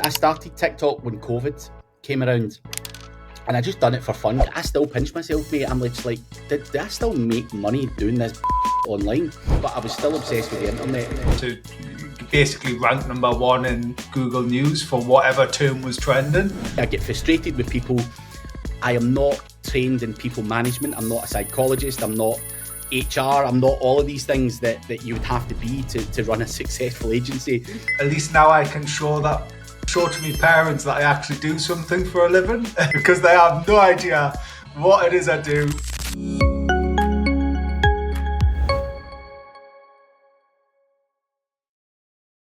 I started TikTok when COVID came around, and I just done it for fun. I still pinch myself, mate. I'm just like, did I still make money doing this online? But I was still obsessed with the internet. To basically rank number one in Google News for whatever term was trending. I get frustrated with people. I am not trained in people management. I'm not a psychologist. I'm not HR. I'm not all of these things that you would have to be to run a successful agency. At least now I can show to my parents that I actually do something for a living because they have no idea what it is I do.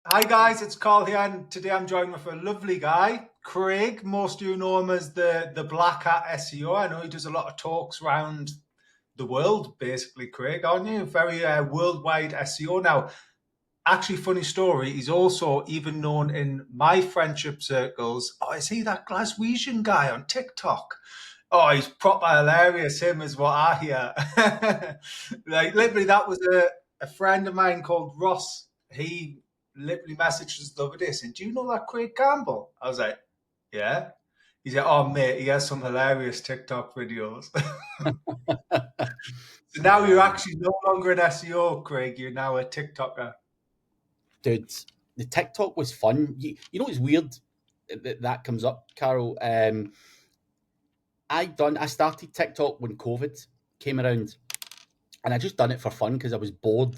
Hi guys, it's Karl here, and today I'm joined with a lovely guy, Craig. Most of you know him as the Black Hat SEO. I know he does a lot of talks around the world, basically, Craig, aren't you? Very worldwide SEO. Now, actually, funny story, he's also even known in my friendship circles. Oh, is he that Glaswegian guy on TikTok? Oh, he's proper hilarious, him is what I hear. Like, literally, that was a friend of mine called Ross. He literally messaged us the other day saying, do you know that Craig Campbell? I was like, yeah. He said, oh, mate, he has some hilarious TikTok videos. So now you're actually no longer an SEO, Craig. You're now a TikToker. Dude, the TikTok was fun. You know, it's weird that comes up, Carol. I started TikTok when COVID came around, and I just done it for fun because I was bored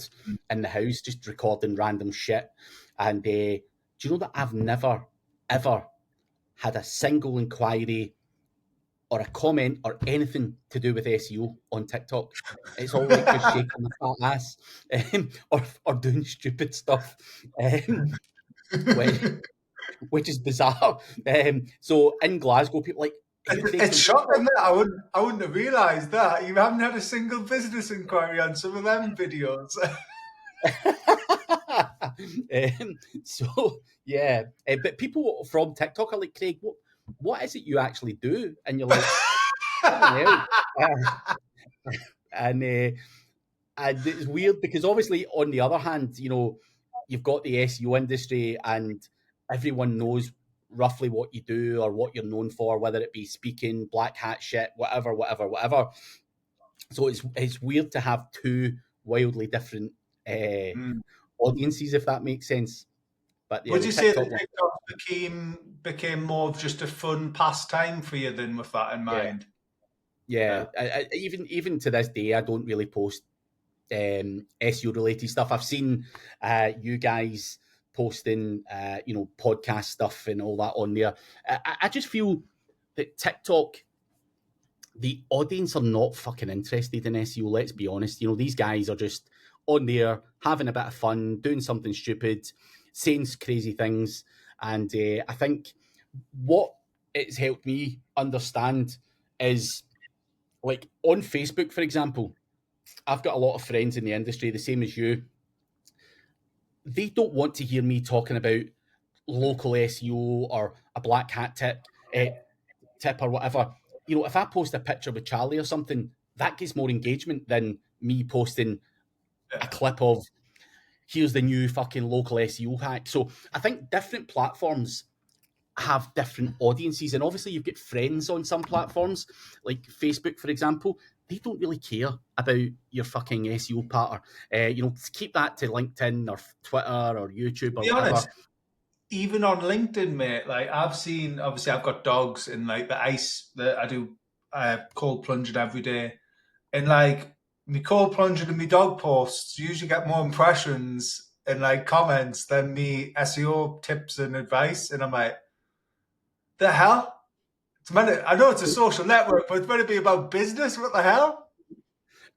in the house, just recording random shit. And do you know that I've never, ever had a single inquiry or a comment or anything to do with SEO on TikTok? It's all like just shaking my fat ass or doing stupid stuff, which is bizarre. So in Glasgow, people like, it's shocking that I wouldn't have realised that. You haven't had a single business inquiry on some of them videos. So yeah, but people from TikTok are like, Craig, what is it you actually do? And you're like, and it's weird because obviously on the other hand, you know, you've got the SEO industry and everyone knows roughly what you do or what you're known for, whether it be speaking, black hat shit, whatever. So it's weird to have two wildly different audiences, if that makes sense. But yeah, would you say that TikTok became more of just a fun pastime for you then, with that in mind? Yeah. I, even to this day, I don't really post SEO related stuff. I've seen you guys posting, podcast stuff and all that on there. I just feel that TikTok, the audience are not fucking interested in SEO. Let's be honest. You know, these guys are just on there having a bit of fun, doing something stupid, saying crazy things. And I think what it's helped me understand is, like, on Facebook, for example, I've got a lot of friends in the industry, the same as you. They don't want to hear me talking about local SEO or a black hat tip or whatever. You know, if I post a picture with Charlie or something, that gets more engagement than me posting a clip of here's the new fucking local SEO hack. So I think different platforms have different audiences, and obviously you've got friends on some platforms, like Facebook, for example. They don't really care about your fucking SEO part. Keep that to LinkedIn or Twitter or YouTube or whatever. Honest, even on LinkedIn, mate, like I've seen, obviously I've got dogs and like the ice that I do cold plunging every day. And like my cold plunging and my dog posts usually get more impressions and like comments than me SEO tips and advice. And I'm like, the hell? I know it's a social network, but it's meant to be about business. What the hell?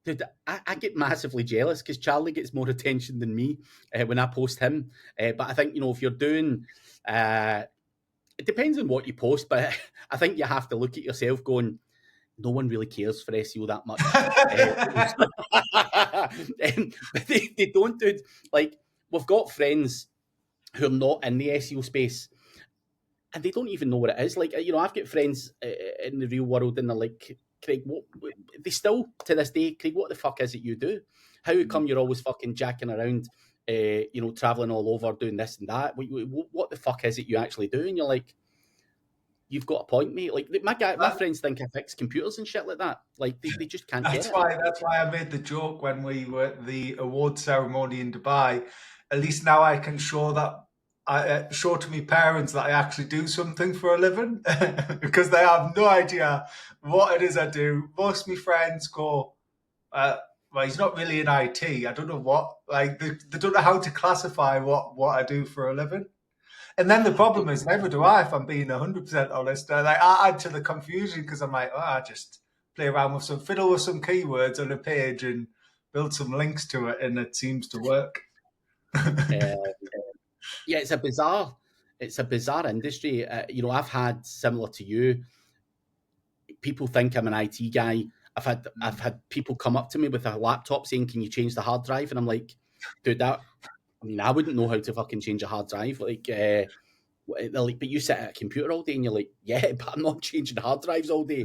Dude, I get massively jealous because Charlie gets more attention than me when I post him. But I think, if you're doing, it depends on what you post, but I think you have to look at yourself going, no one really cares for SEO that much. But they don't do it. Like, we've got friends who are not in the SEO space and they don't even know what it is. Like, I've got friends in the real world and they're like, Craig, they still, to this day, Craig, what the fuck is it you do? How come you're always fucking jacking around traveling all over doing this and that. What the fuck is it you actually do? And you're like, you've got a point, mate. Like my friends think I fix computers and shit like that. Like they just can't get it. That's why I made the joke when we were at the award ceremony in Dubai. At least now I can show that I show to my parents that I actually do something for a living because they have no idea what it is I do. Most of my friends go, well, he's not really in IT. I don't know what, like, they don't know how to classify what I do for a living. And then the problem is, never do I, if I'm being 100% honest. Like, I add to the confusion because I'm like, I just play around with fiddle with some keywords on a page and build some links to it, and it seems to work. Yeah, it's a bizarre industry. I've had, similar to you, people think I'm an IT guy. I've had people come up to me with a laptop saying, "Can you change the hard drive?" And I'm like, dude, I wouldn't know how to fucking change a hard drive. Like, they're like, but you sit at a computer all day, and you're like, yeah, but I'm not changing hard drives all day,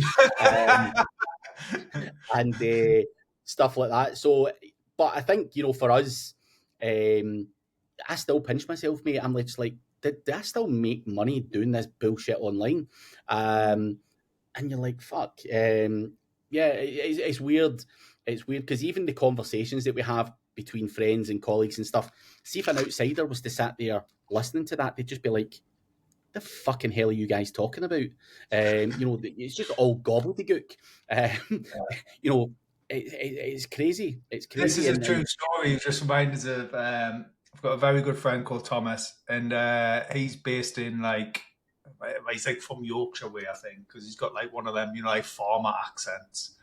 and stuff like that. So, but I think for us, I still pinch myself, mate. I'm just like, did I still make money doing this bullshit online? And you're like, fuck. Yeah, it's weird. It's weird because even the conversations that we have between friends and colleagues and stuff, see if an outsider was to sit there listening to that, they'd just be like, the fucking hell are you guys talking about? It's just all gobbledygook. It's crazy. It's crazy. This is a true story. It just reminds us of, I've got a very good friend called Thomas, and he's based in he's like from Yorkshire way, I think, because he's got like one of them, like farmer accents.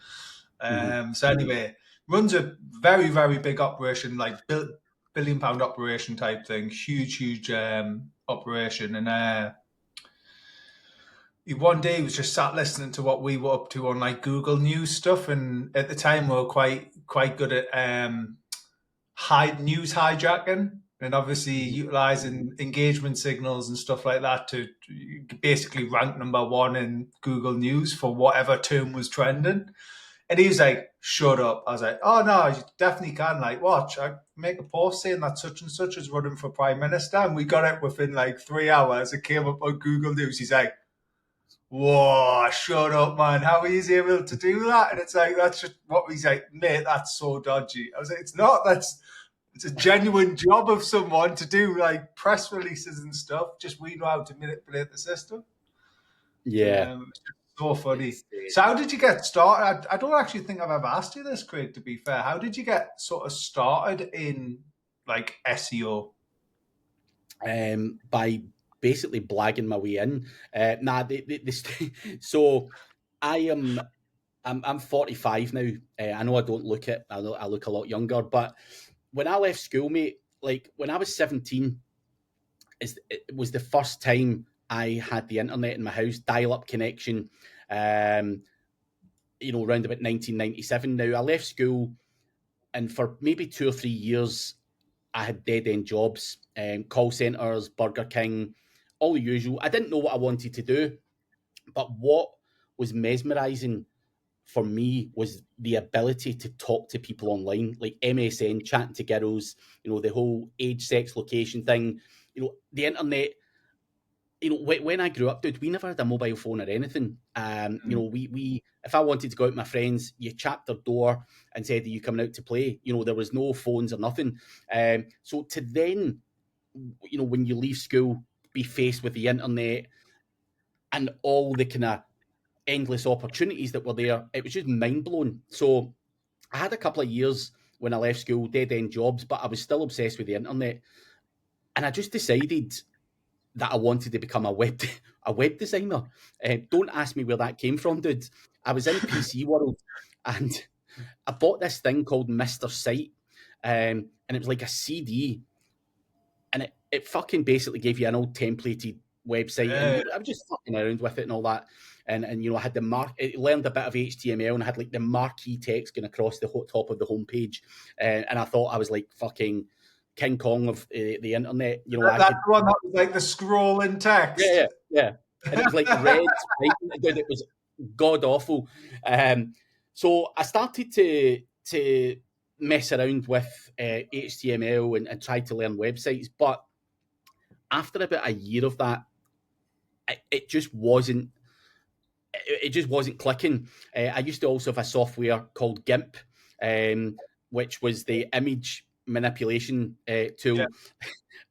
So anyway, runs a very, very big operation, like £1 billion operation type thing, huge operation. And one day he was just sat listening to what we were up to on like Google News stuff, and at the time we were quite good at news hijacking, and obviously utilizing engagement signals and stuff like that to basically rank #1 in Google News for whatever term was trending. And he was like, shut up. I was like, oh no, you definitely can. Like, watch, I make a post saying that such and such is running for Prime Minister, and we got it within like 3 hours. It came up on Google News. He's like, whoa, shut up, man. How is he able to do that? And it's like, that's just what he's like, mate, that's so dodgy. I was like, it's not. It's a genuine job of someone to do like press releases and stuff. Just we know how to manipulate the system. Yeah. It's so funny. So how did you get started? I don't actually think I've ever asked you this, Craig, to be fair. How did you get sort of started in like SEO? By basically blagging my way in. So I'm 45 now. I know I don't look it. I look a lot younger, but when I left school, mate, like when I was 17, it was the first time I had the internet in my house, dial-up connection, around about 1997. Now, I left school, and for maybe 2 or 3 years, I had dead-end jobs, call centres, Burger King, all the usual. I didn't know what I wanted to do, but what was mesmerising for me was the ability to talk to people online, like MSN, chatting to girls, the whole age, sex, location thing, the internet. When I grew up, dude, we never had a mobile phone or anything. We if I wanted to go out with my friends, you chapped their door and said, "Are you coming out to play?" There was no phones or nothing. So to then, when you leave school, be faced with the internet and all the kind of endless opportunities that were there, it was just mind blowing. So I had a couple of years when I left school, dead end jobs, but I was still obsessed with the internet, and I just decided that I wanted to become a web designer. Don't ask me where that came from, dude. I was in PC world, and I bought this thing called Mr. Site, and it was like a CD, and it fucking basically gave you an old templated website, and I was just fucking around with it and all that. And I had it learned a bit of HTML, and I had like the marquee text going across the top of the homepage, and I thought I was like fucking King Kong of the internet. That one that was like the scrolling text. Yeah. And it was like red, dude, it was god awful. So I started to mess around with HTML and try to learn websites. But after about a year of that, it just wasn't. It just wasn't clicking. I used to also have a software called GIMP, which was the image manipulation tool. Yeah.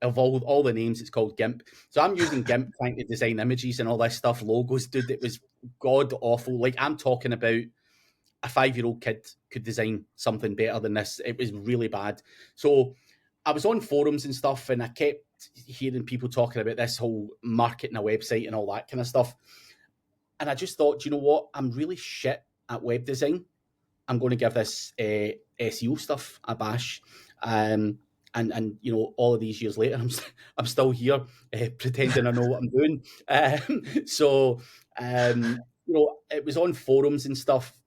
Of all the names, it's called GIMP. So I'm using GIMP trying to design images and all this stuff, logos, dude. It was god awful. Like, I'm talking about a 5-year-old kid could design something better than this. It was really bad. So I was on forums and stuff, and I kept hearing people talking about this whole marketing a website and all that kind of stuff. And I just thought, you know what? I'm really shit at web design. I'm going to give this SEO stuff a bash. And you know, all of these years later, I'm still here pretending I know what I'm doing. You know, it was on forums and stuff,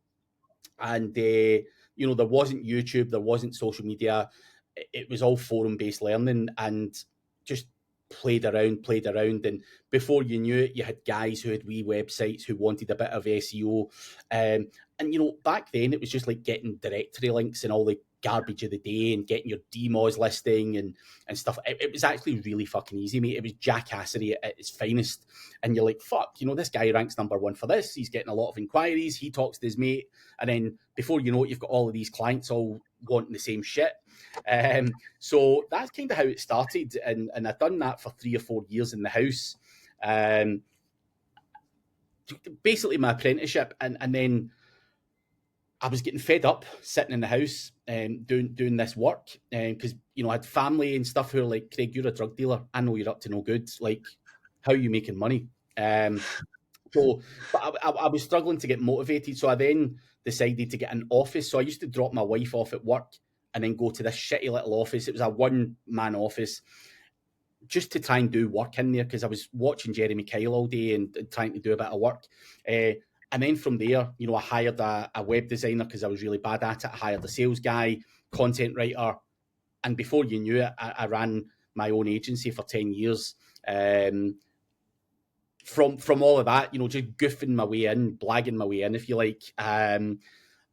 and you know, there wasn't YouTube, there wasn't social media. It was all forum based learning, and just played around, and before you knew it, you had guys who had wee websites who wanted a bit of SEO. And you know, back then it was just like getting directory links and all the garbage of the day and getting your DMOZ listing and stuff. It was actually really fucking easy, mate. It was jackassery at its finest. And you're like, fuck, you know, this guy ranks #1 for this. He's getting a lot of inquiries. He talks to his mate. And then before you know it, you've got all of these clients all wanting the same shit. So that's kind of how it started. And I've done that for 3 or 4 years in the house. Basically my apprenticeship. And then I was getting fed up sitting in the house doing this work, because you know, I had family and stuff who were like, Craig, you're a drug dealer. I know you're up to no good. Like, how are you making money? But I was struggling to get motivated. So I then decided to get an office. So I used to drop my wife off at work and then go to this shitty little office. It was a one-man office, just to try and do work in there, because I was watching Jeremy Kyle all day and trying to do a bit of work. And then from there, you know, I hired a web designer because I was really bad at it. I hired a sales guy, content writer. And before you knew it, I ran my own agency for 10 years. From all of that, you know, just goofing my way in, blagging my way in, if you like. And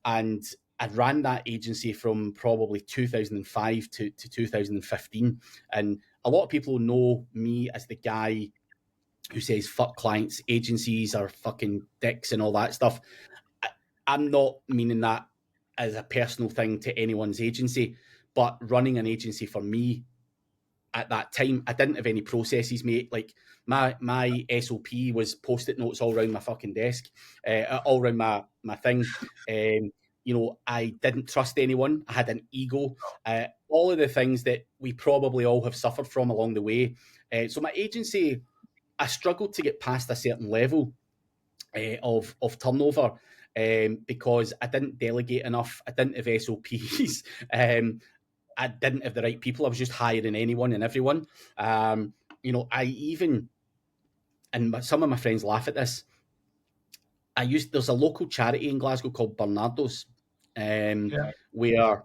I ran that agency from probably 2005 to 2015. And a lot of people know me as the guy who says fuck clients, agencies are fucking dicks and all that stuff. I'm not meaning that as a personal thing to anyone's agency, but running an agency for me at that time, I didn't have any processes, mate. Like, my SOP was post-it notes all around my fucking desk, all around my thing. You know, I didn't trust anyone. I had an ego. All of the things that we probably all have suffered from along the way. So my agency, I struggled to get past a certain level of turnover, because I didn't delegate enough. I didn't have SOPs. I didn't have the right people. I was just hiring anyone and everyone. You know, I even, and some of my friends laugh at this, there's a local charity in Glasgow called Bernardo's, where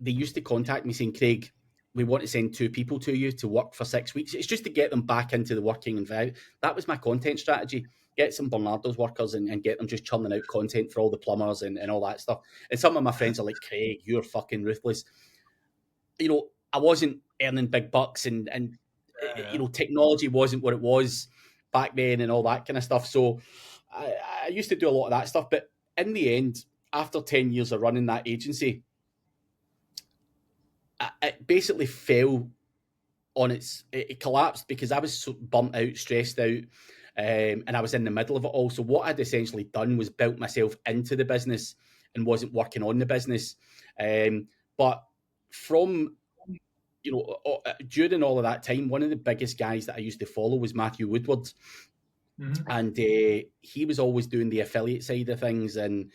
they used to contact me saying, Craig, we want to send 2 people to you to work for 6 weeks. It's just to get them back into the working environment. That was my content strategy. Get some Bernardo's workers and get them just churning out content for all the plumbers and all that stuff. And some of my friends are like, Craig, you're fucking ruthless. You know, I wasn't earning big bucks and you know, technology wasn't what it was back then and all that kind of stuff. So I used to do a lot of that stuff. But in the end, after 10 years of running that agency, it basically fell on it collapsed because I was so burnt out, stressed out, and I was in the middle of it all. So what I'd essentially done was built myself into the business and wasn't working on the business. But from, you know, during all of that time, one of the biggest guys that I used to follow was Matthew Woodward. Mm-hmm. And he was always doing the affiliate side of things and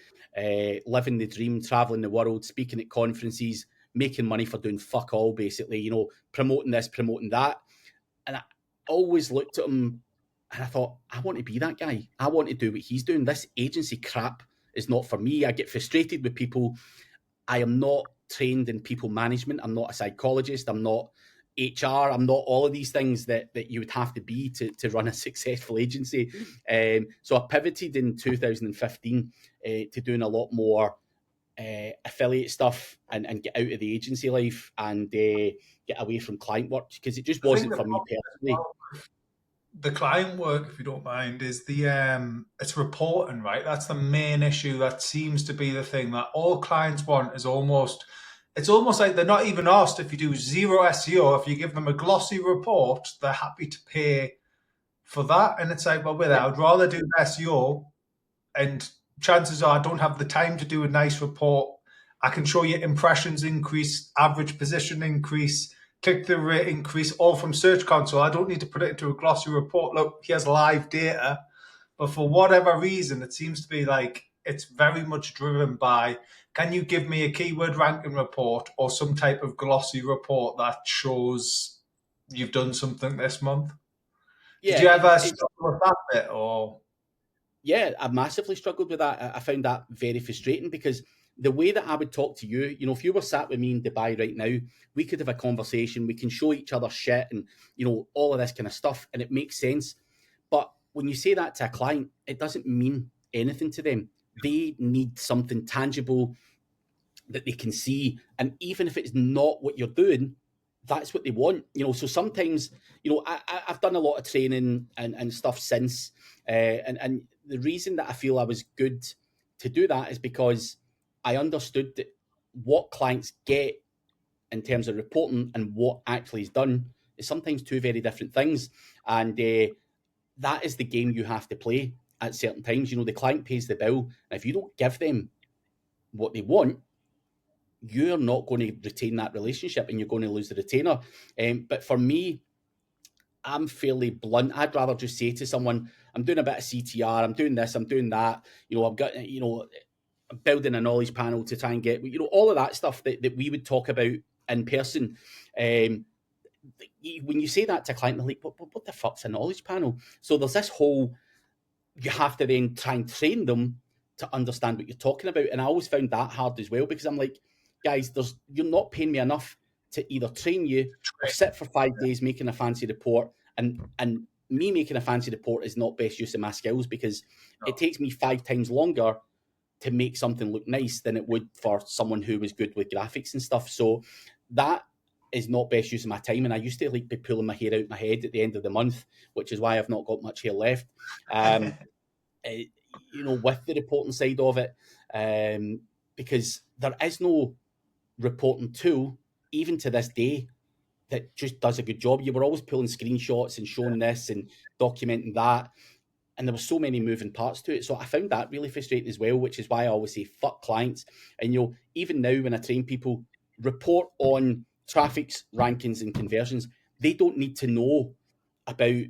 living the dream, traveling the world, speaking at conferences, making money for doing fuck all, basically, you know, promoting this, promoting that. And I always looked at him and I thought, I want to be that guy. I want to do what he's doing. This agency crap is not for me. I get frustrated with people. I am not trained in people management. I'm not a psychologist. I'm not HR. I'm not all of these things that you would have to be to run a successful agency. So I pivoted in 2015 to doing a lot more affiliate stuff and get out of the agency life and get away from client work, because it just wasn't for me personally. The client work, if you don't mind, is it's reporting, right? That's the main issue. That seems to be the thing that all clients want. It's almost like they're not even asked if you do zero SEO. If you give them a glossy report, they're happy to pay for that. And it's like, well, I'd rather do SEO, and chances are I don't have the time to do a nice report. I can show you impressions increase, average position increase, click-through rate increase, all from Search Console. I don't need to put it into a glossy report. Look, here's live data. But for whatever reason, it seems to be like it's very much driven by, can you give me a keyword ranking report or some type of glossy report that shows you've done something this month? Yeah, Did you ever struggle with that bit, or? Yeah, I massively struggled with that. I found that very frustrating, because the way that I would talk to you, if you were sat with me in Dubai right now, we could have a conversation. We can show each other shit and, all of this kind of stuff, and it makes sense. But when you say that to a client, it doesn't mean anything to them. They need something tangible that they can see. And even if it's not what you're doing, that's what they want. So sometimes, I've done a lot of training and stuff since. And the reason that I feel I was good to do that is because I understood that what clients get in terms of reporting and what actually is done is sometimes two very different things. And that is the game you have to play at certain times. The client pays the bill. And if you don't give them what they want, you're not going to retain that relationship and you're going to lose the retainer. But for me, I'm fairly blunt. I'd rather just say to someone, I'm doing a bit of CTR, I'm doing this, I'm doing that. I've got, I'm building a knowledge panel to try and get, all of that stuff that we would talk about in person. When you say that to a client, they're like, what the fuck's a knowledge panel? So there's this whole, you have to then try and train them to understand what you're talking about. And I always found that hard as well, because I'm like, guys, you're not paying me enough to either train you or sit for 5 days making a fancy report. And me making a fancy report is not best use of my skills, because it takes me 5 times longer to make something look nice than it would for someone who was good with graphics and stuff. So that is not best use of my time. And I used to be pulling my hair out my head at the end of the month, which is why I've not got much hair left. With the reporting side of it, because there is no reporting tool, even to this day, that just does a good job. You were always pulling screenshots and showing this and documenting that. And there were so many moving parts to it. So I found that really frustrating as well, which is why I always say, fuck clients. And, even now when I train people, report on traffics, rankings, and conversions. They don't need to know about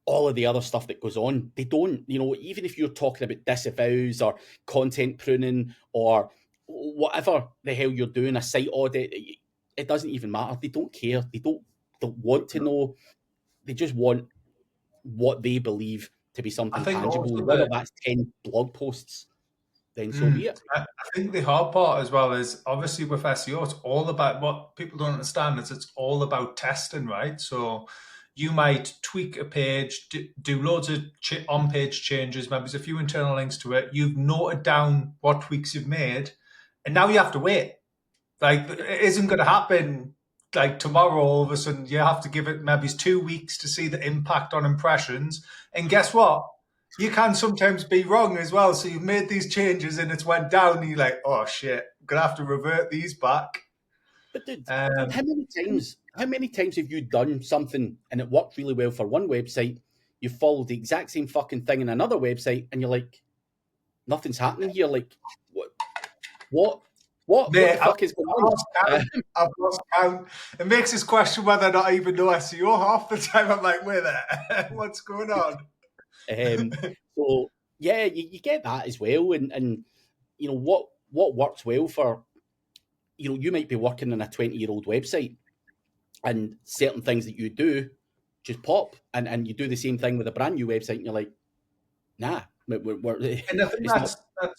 all of the other stuff that goes on. They don't, even if you're talking about disavows or content pruning or whatever the hell you're doing, a site audit, it doesn't even matter. They don't care. They don't want to know. They just want what they believe to be something tangible. Whether that's 10 blog posts, then so be it. I think the hard part as well is, obviously with SEO, it's all about, what people don't understand is it's all about testing, right? So you might tweak a page, do loads of on-page changes, maybe there's a few internal links to it. You've noted down what tweaks you've made, and now you have to wait. Like, it isn't going to happen like tomorrow. All of a sudden, you have to give it maybe 2 weeks to see the impact on impressions. And guess what? You can sometimes be wrong as well. So you've made these changes and it's went down, and you're like, oh shit, I'm going to have to revert these back. But dude, how many times have you done something and it worked really well for one website? You followed the exact same fucking thing in another website, and you're like, nothing's happening here. Like, what Mate, the fuck is going on? I've lost count. It makes us question whether or not I even know SEO half the time. I'm like, wait there, what's going on? So yeah, you get that as well, and what works well for, you might be working on a 20-year-old website, and certain things that you do just pop, and you do the same thing with a brand new website, and you're like, nah. And I think that's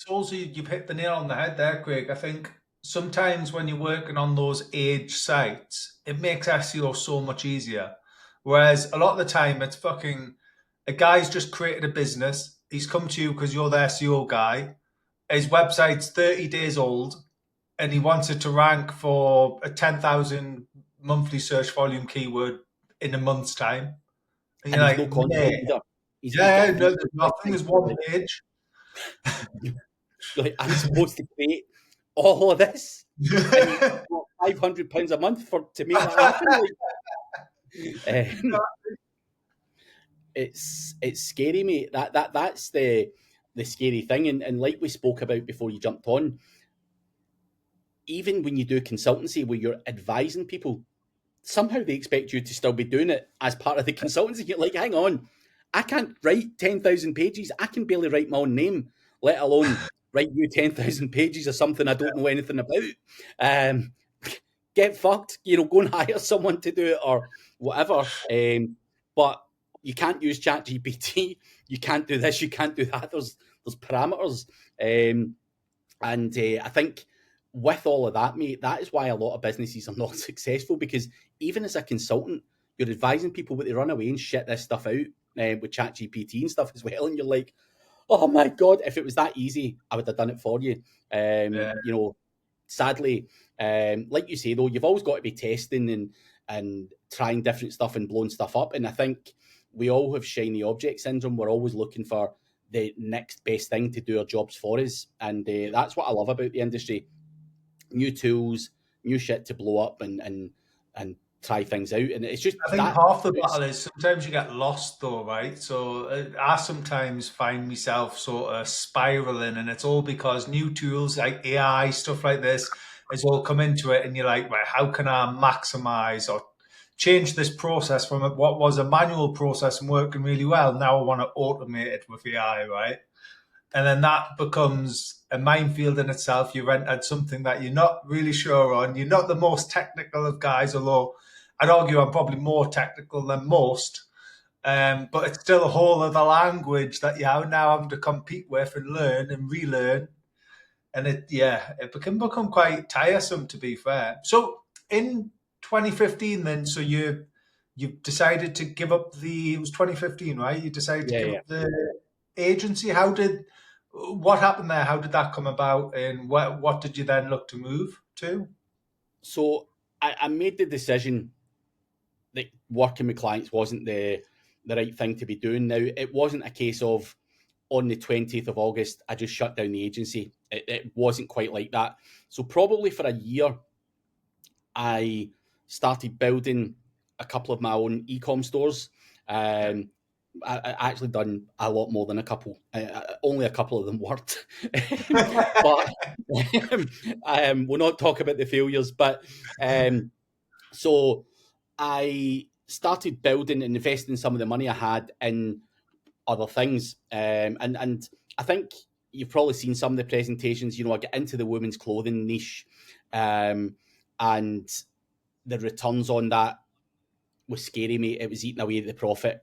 also, you've hit the nail on the head there, Craig. I think sometimes when you're working on those age sites, it makes SEO so much easier. Whereas a lot of the time, it's fucking, a guy's just created a business. He's come to you because you're the SEO guy, his website's 30 days old, and he wants it to rank for a 10,000 monthly search volume keyword in a month's time. And And you're he's like, no content mate, either. He's got yeah, a no, Facebook there's nothing. website. There's one page. Like, I'm supposed to create all of this, and you got £500 a month to make that happen. Like, it's scary, mate. That's the scary thing. And like we spoke about before you jumped on, even when you do consultancy where you're advising people, somehow they expect you to still be doing it as part of the consultancy. You're like, hang on, I can't write 10,000 pages. I can barely write my own name, let alone write you 10,000 pages of something I don't know anything about. Get fucked, go and hire someone to do it or whatever. But you can't use ChatGPT. You can't do this. You can't do that. There's parameters. And I think with all of that, mate, that is why a lot of businesses are not successful, because even as a consultant, you're advising people but they run away and shit this stuff out with ChatGPT and stuff as well. And you're like, oh my God, if it was that easy, I would have done it for you. Yeah. Sadly, like you say, though, you've always got to be testing and trying different stuff and blowing stuff up. And I think we all have shiny object syndrome. We're always looking for the next best thing to do our jobs for us. And that's what I love about the industry. New tools, new shit to blow up and try things out. And it's just I think that. half the battle is sometimes you get lost though, right? So I sometimes find myself sort of spiraling, and it's all because new tools like AI, stuff like this, has all come into it, and you're like, right, how can I maximize or change this process from what was a manual process and working really well? Now I want to automate it with AI, right? And then that becomes a minefield in itself. You rent at something that you're not really sure on. You're not the most technical of guys, although I'd argue I'm probably more technical than most. But it's still a whole other language that you are now having to compete with and learn and relearn. And it can become quite tiresome, to be fair. So in 2015, then, so you've decided to give up it was 2015, right? You decided to give Yeah. up the agency. What happened there? How did that come about? And what did you then look to move to? So I made the decision that working with clients wasn't the right thing to be doing. Now, it wasn't a case of on the 20th of August, I just shut down the agency. It wasn't quite like that. So probably for a year, I started building a couple of my own e-com stores. I actually done a lot more than a couple. Only a couple of them worked. But we'll not talk about the failures. But so I started building and investing some of the money I had in other things. And I think you've probably seen some of the presentations. I get into the women's clothing niche, and the returns on that was scary, mate. It was eating away the profit.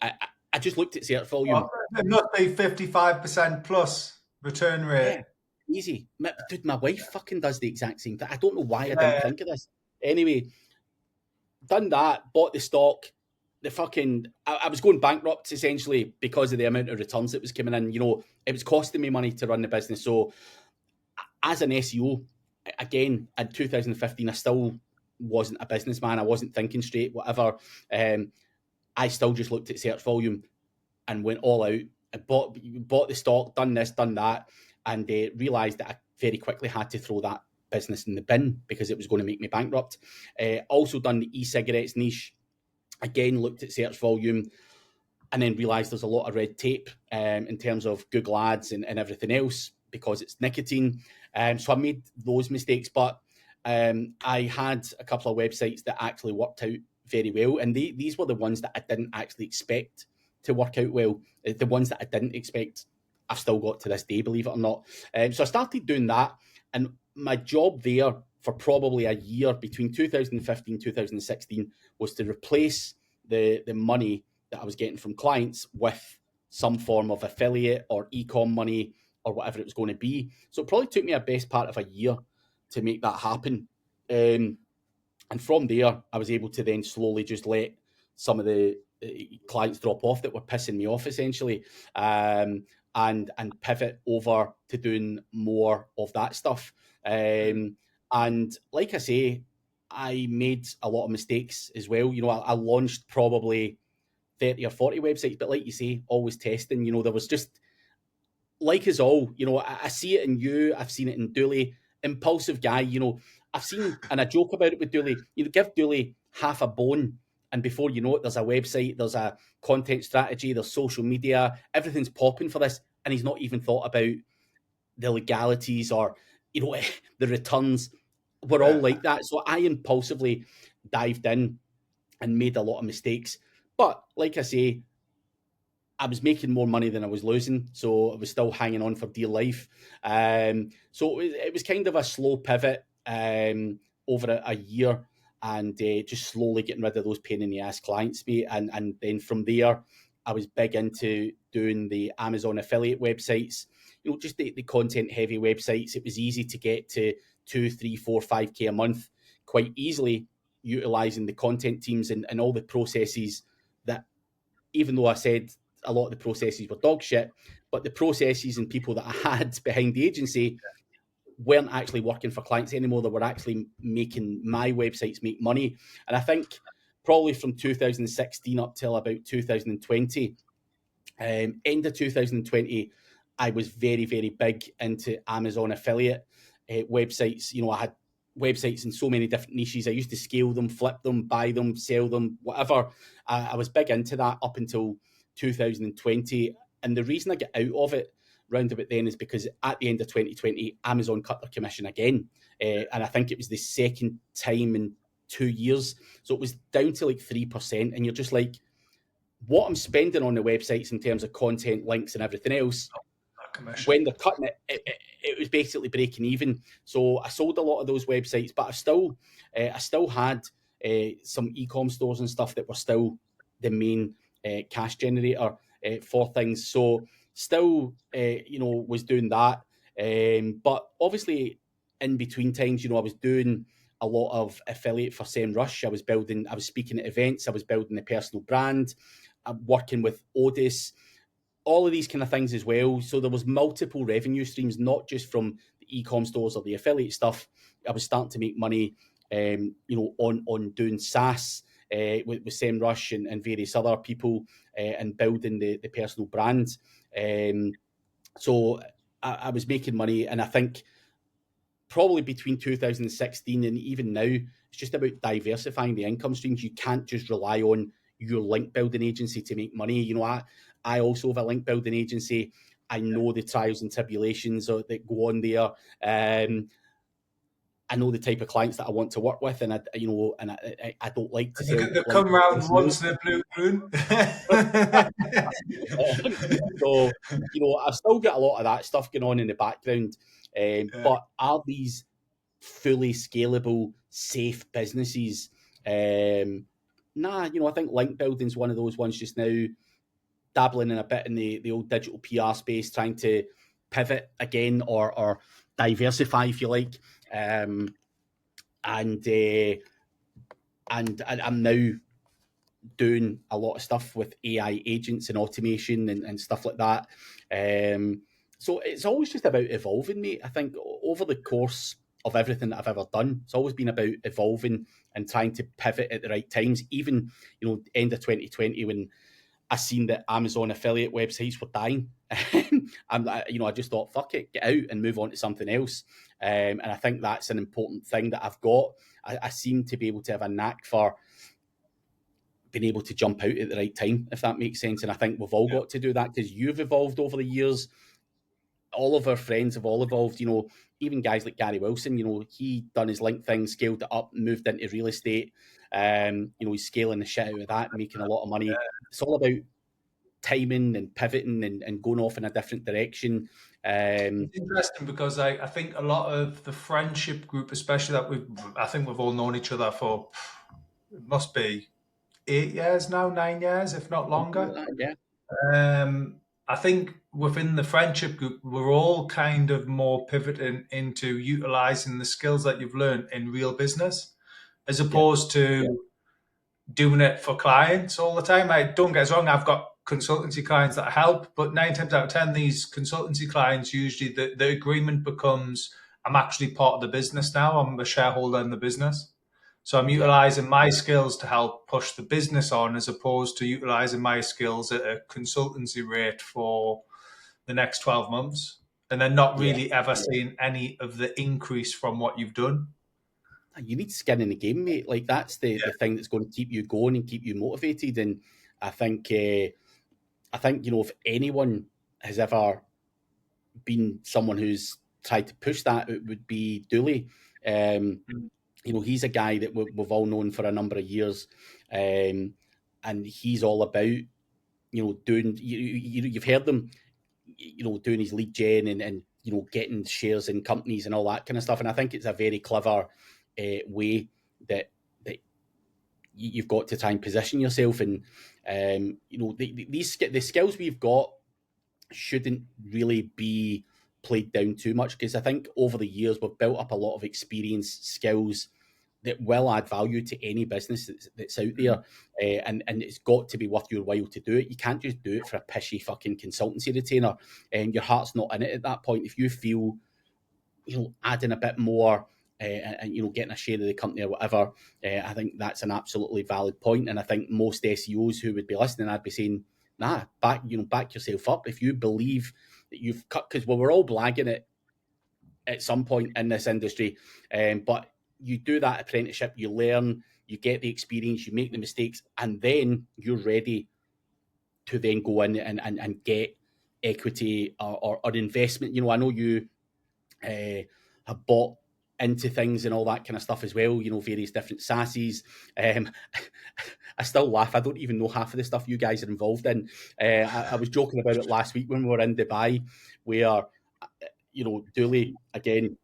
I just looked at search volume. It must be 55% plus return rate. Yeah, easy. Dude, my wife fucking does the exact same thing. I don't know why I didn't Yeah. think of this. Anyway, done that, bought the stock. I was going bankrupt essentially because of the amount of returns that was coming in. It was costing me money to run the business. So as an SEO, again, in 2015, I still wasn't a businessman. I wasn't thinking straight, whatever. I still just looked at search volume and went all out. I bought the stock, done this, done that, and realised that I very quickly had to throw that business in the bin because it was going to make me bankrupt. Also done the e-cigarettes niche. Again, looked at search volume and then realised there's a lot of red tape in terms of Google Ads and everything else because it's nicotine. So I made those mistakes, but I had a couple of websites that actually worked out very well, and these were the ones that I didn't actually expect to work out well. The ones that I didn't expect, I've still got to this day, believe it or not. So I started doing that, and my job there for probably a year between 2015 and 2016 was to replace the money that I was getting from clients with some form of affiliate or e-com money or whatever it was going to be. So it probably took me a best part of a year to make that happen. And from there, I was able to then slowly just let some of the clients drop off that were pissing me off, essentially. And and pivot over to doing more of that stuff. And like I say, I made a lot of mistakes as well. I launched probably 30 or 40 websites, but like you say, always testing. There was just, like us all, I see it in you, I've seen it in Dooley, impulsive guy, I've seen, and I joke about it with Dooley, give Dooley half a bone, and before you know it, there's a website, there's a content strategy, there's social media, everything's popping for this, and he's not even thought about the legalities or, the returns. We're all like that. So I impulsively dived in and made a lot of mistakes. But like I say, I was making more money than I was losing, so I was still hanging on for dear life. So it was kind of a slow pivot over a year, and just slowly getting rid of those pain in the ass clients, mate. And then from there, I was big into doing the Amazon affiliate websites. Just the content heavy websites. It was easy to get to 2, 3, 4, 5K a month quite easily, utilizing the content teams and all the processes that, even though I said a lot of the processes were dog shit, but the processes and people that I had behind the agency weren't actually working for clients anymore. They were actually making my websites make money. And I think probably from 2016 up till about 2020, end of 2020, I was very, very big into Amazon affiliate websites. I had websites in so many different niches. I used to scale them, flip them, buy them, sell them, whatever. I was big into that up until 2020. And the reason I get out of it round about then is because at the end of 2020, Amazon cut their commission again. And I think it was the second time in 2 years. So it was down to like 3%. And you're just like, what I'm spending on the websites in terms of content, links, and everything else, when they're cutting it, it was basically breaking even. So I sold a lot of those websites, but I still had some e-com stores and stuff that were still the main cash generator for things. So still, was doing that. But obviously, in between times, I was doing a lot of affiliate for SEMrush. I was speaking at events. I was building a personal brand. I'm working with Odys, all of these kind of things as well. So there was multiple revenue streams, not just from the e-com stores or the affiliate stuff. I was starting to make money, on doing SaaS with SEMrush and various other people and building the personal brand. So I was making money, and I think probably between 2016 and even now, it's just about diversifying the income streams. You can't just rely on your link building agency to make money. I also have a link building agency. I know the trials and tribulations that go on there. I know the type of clients that I want to work with, and I don't like to sell. They come round once in a blue moon. So I've still got a lot of that stuff going on in the background. But are these fully scalable, safe businesses? Nah, I think link building is one of those ones just now, dabbling in a bit in the old digital PR space, trying to pivot again or diversify, if you like. And I'm now doing a lot of stuff with AI agents and automation and stuff like that. So it's always just about evolving, mate. I think over the course of everything that I've ever done, it's always been about evolving and trying to pivot at the right times. Even, end of 2020, when I seen that Amazon affiliate websites were dying, I just thought, fuck it, get out and move on to something else. And I think that's an important thing that I've got. I seem to be able to have a knack for being able to jump out at the right time, if that makes sense. And I think we've all got to do that, because you've evolved over the years. All of our friends have all evolved, even guys like Gary Wilson, he done his link thing, scaled it up, moved into real estate. He's scaling the shit out of that and making a lot of money. Yeah. It's all about timing and pivoting and going off in a different direction. It's interesting because I think a lot of the friendship group, especially that I think we've all known each other for, it must be 8 years now, 9 years, if not longer. Yeah. I think within the friendship group, we're all kind of more pivoting into utilizing the skills that you've learned in real business, as opposed to doing it for clients all the time. Don't get us wrong, I've got consultancy clients that I help, but 9 times out of 10, these consultancy clients, usually the agreement becomes, I'm actually part of the business now. I'm a shareholder in the business. So I'm utilizing my skills to help push the business on, as opposed to utilizing my skills at a consultancy rate for the next 12 months. And then not really ever seeing any of the increase from what you've done. You need skin in the game, mate. Like that's the thing that's going to keep you going and keep you motivated. And I think if anyone has ever been someone who's tried to push that, it would be Dooley. He's a guy that we've all known for a number of years, and he's all about doing. You've heard them, doing his lead gen and getting shares in companies and all that kind of stuff. And I think it's a very clever way that you've got to try and position yourself. And the skills we've got shouldn't really be played down too much, because I think over the years we've built up a lot of experience, skills that will add value to any business that's out there, and it's got to be worth your while to do it. You can't just do it for a pishy fucking consultancy retainer, and your heart's not in it at that point. If you feel, adding a bit more, and getting a share of the company or whatever, I think that's an absolutely valid point. And I think most SEOs who would be listening, I'd be saying, nah, back yourself up if you believe that you've cut, because we're all blagging it at some point in this industry, but you do that apprenticeship, you learn, you get the experience, you make the mistakes, and then you're ready to then go in and get equity or investment. I know you have bought into things and all that kind of stuff as well, various different SaaSes. I still laugh. I don't even know half of the stuff you guys are involved in. I was joking about it last week when we were in Dubai, where, Dooley, again,